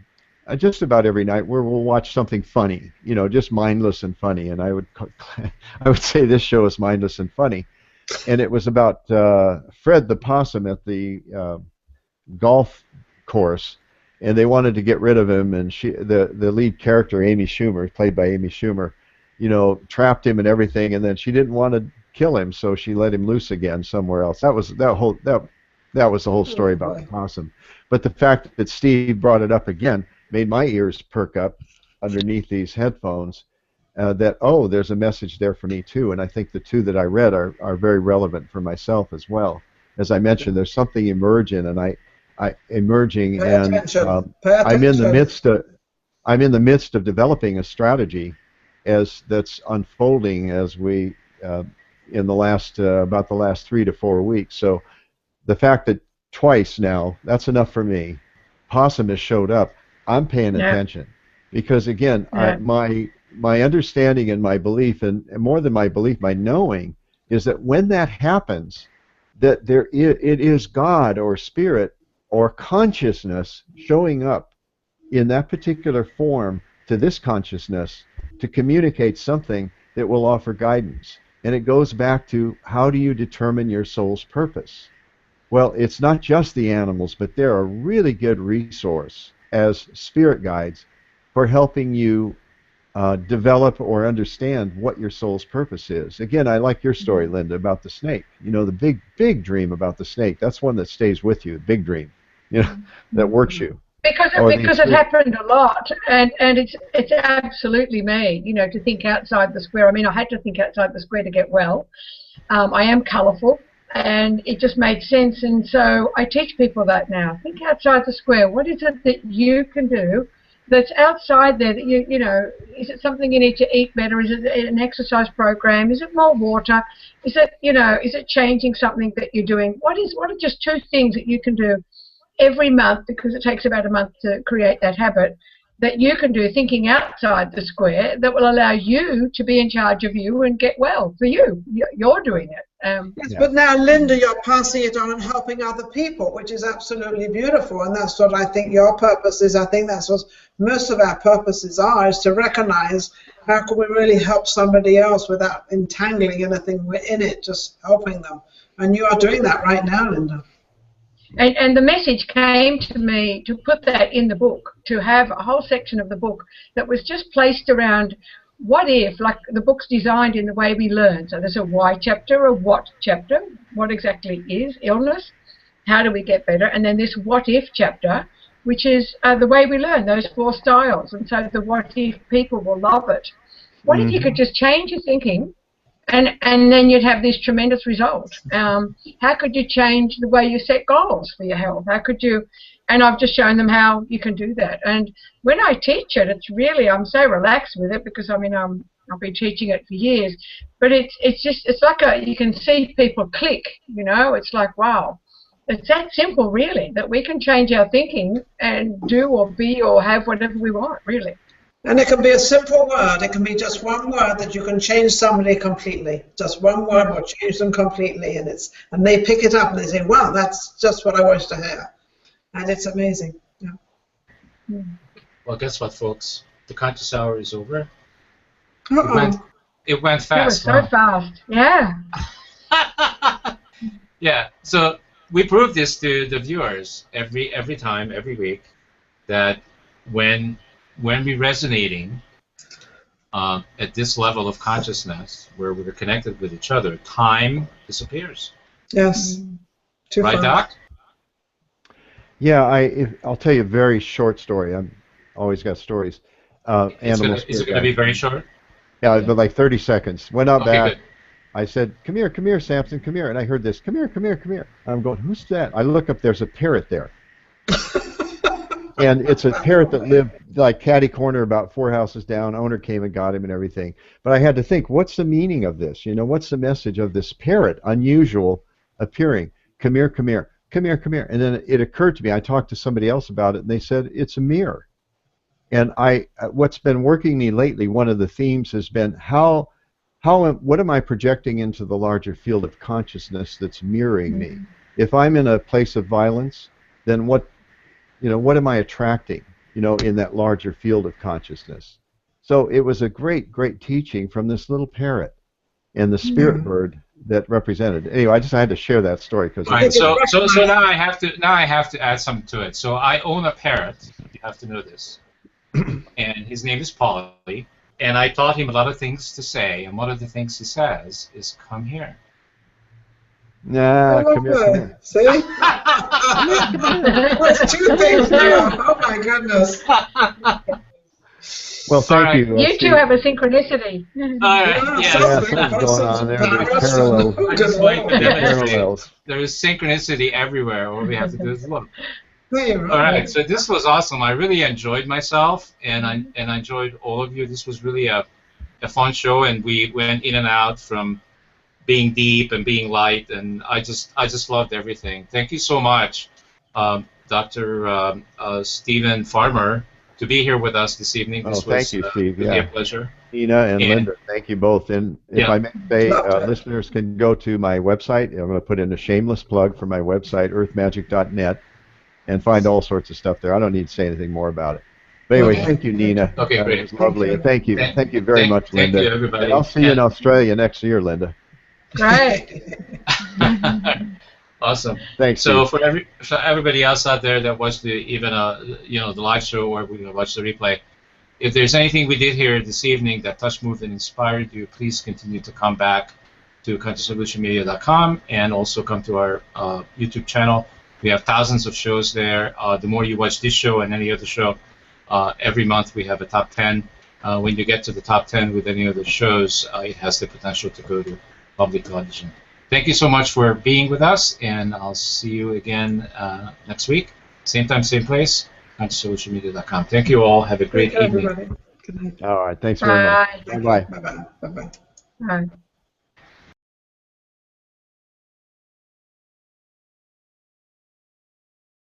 just about every night, where we'll watch something funny, just mindless and funny. And I would say this show is mindless and funny. And it was about Fred the possum at the golf course, and they wanted to get rid of him. And the lead character, Amy Schumer, played by Amy Schumer, trapped him and everything. And then she didn't want to kill him, so she let him loose again somewhere else. That was the whole story about the possum. But the fact that Steve brought it up again made my ears perk up underneath these headphones, that, there's a message there for me too. And I think the two that I read are very relevant for myself as well. As I mentioned, there's something emerging, and I'm in the midst of developing a strategy that's unfolding as we in the last about the last 3 to 4 weeks. So the fact that twice now, that's enough for me. Possum has showed up. I'm paying attention, because again, my understanding and my belief, and more than my belief, my knowing, is that when that happens, that it is God or spirit or consciousness showing up in that particular form to this consciousness to communicate something that will offer guidance. And it goes back to, how do you determine your soul's purpose? Well, it's not just the animals, but they're a really good resource as spirit guides for helping you develop or understand what your soul's purpose is. Again, I like your story, Linda, about the snake. The big dream about the snake. That's one that stays with you, the big dream, that works you. Because it happened a lot, and it's absolutely me, to think outside the square. I mean, I had to think outside the square to get well. I am colourful, and it just made sense, and so I teach people that now. Think outside the square. What is it that you can do that's outside there that is it something you need to eat better? Is it an exercise program? Is it more water? Is it, is it changing something that you're doing? What are just 2 things that you can do every month, because it takes about a month to create that habit, that you can do, thinking outside the square, that will allow you to be in charge of you and get well for you. You're doing it. Yes, yeah. But now, Linda, you're passing it on and helping other people, which is absolutely beautiful, and that's what I think your purpose is. I think that's what most of our purposes are, is to recognize how can we really help somebody else without entangling anything in it, just helping them. And you are doing that right now, Linda. And the message came to me to put that in the book, to have a whole section of the book that was just placed around what if, like the book's designed in the way we learn. So there's a why chapter, a what chapter, what exactly is illness, how do we get better, and then this what if chapter, which is the way we learn, those 4 styles. And so the what if people will love it. What if you could just change your thinking, and then you'd have this tremendous result? How could you change the way you set goals for your health? How could you? And I've just shown them how you can do that. And when I teach it, it's really, I'm so relaxed with it, because I mean I've been teaching it for years. But it's like you can see people click. You know, it's like, wow, it's that simple, really, that we can change our thinking and do or be or have whatever we want, really. And it can be a simple word. It can be just one word that you can change somebody completely. Just one word will change them completely, and they pick it up and they say, "Wow, that's just what I wanted to hear," and it's amazing. Yeah. Well, guess what, folks? The conscious hour is over. It went fast. It was so fast. Yeah. Yeah. So we prove this to the viewers every time, every week, that when we're resonating at this level of consciousness, where we're connected with each other, time disappears. Yes. Right, Doc? Yeah, I'll tell you a very short story. I'm always got stories. Is it going to be very short? Yeah, but like 30 seconds. Went out back. Good. I said, come here, Samson, come here. And I heard this, come here. I'm going, who's that? I look up, there's a parrot there. And it's a parrot that lived like catty corner about 4 houses down. Owner came and got him and everything. But I had to think, what's the meaning of this? You know, what's the message of this parrot, unusual, appearing? Come here. And then it occurred to me, I talked to somebody else about it, and they said, it's a mirror. And what's been working me lately, one of the themes has been what am I projecting into the larger field of consciousness that's mirroring me? If I'm in a place of violence, then what am I attracting, in that larger field of consciousness? So it was a great, great teaching from this little parrot and the spirit bird that represented. Anyway, I had to share that story because. Right. So now I have to add something to it. So I own a parrot. You have to know this, and his name is Polly. And I taught him a lot of things to say, and one of the things he says is, "Come here." Nah, come here. See? That's 2 things now. Oh my goodness. Well, thank you. You two have a synchronicity. Something's going on there. There's parallels. There is synchronicity everywhere. All we have to do is look. All right, so this was awesome. I really enjoyed myself, and I enjoyed all of you. This was really a fun show, and we went in and out from being deep and being light, and I just loved everything. Thank you so much, Dr. Stephen Farmer, to be here with us this evening. Thank you, Steve. Really a pleasure. Nina and Linda, thank you both. And if I may say, listeners can go to my website. I'm going to put in a shameless plug for my website, earthmagic.net, and find all sorts of stuff there. I don't need to say anything more about it. But anyway, thank you, Nina. Okay, great. It was lovely. And thank you very much, Linda. Thank you, everybody. And I'll see you in Australia next year, Linda. Right. Awesome. Thanks. So for everybody else out there that watched the live show or we watch the replay, if there's anything we did here this evening that touched, moved, and inspired you, please continue to come back to ConsciousSolutionMedia.com and also come to our YouTube channel. We have thousands of shows there. The more you watch this show and any other show, every month we have a top 10. When you get to the top 10 with any of the shows, it has the potential to go to public television. Thank you so much for being with us, and I'll see you again next week. Same time, same place, ConsciousSolutionMedia.com. Thank you all. Have a great evening. Everybody. Good night. All right. Thanks very much. Bye. Bye-bye. Bye-bye. Bye-bye. Bye.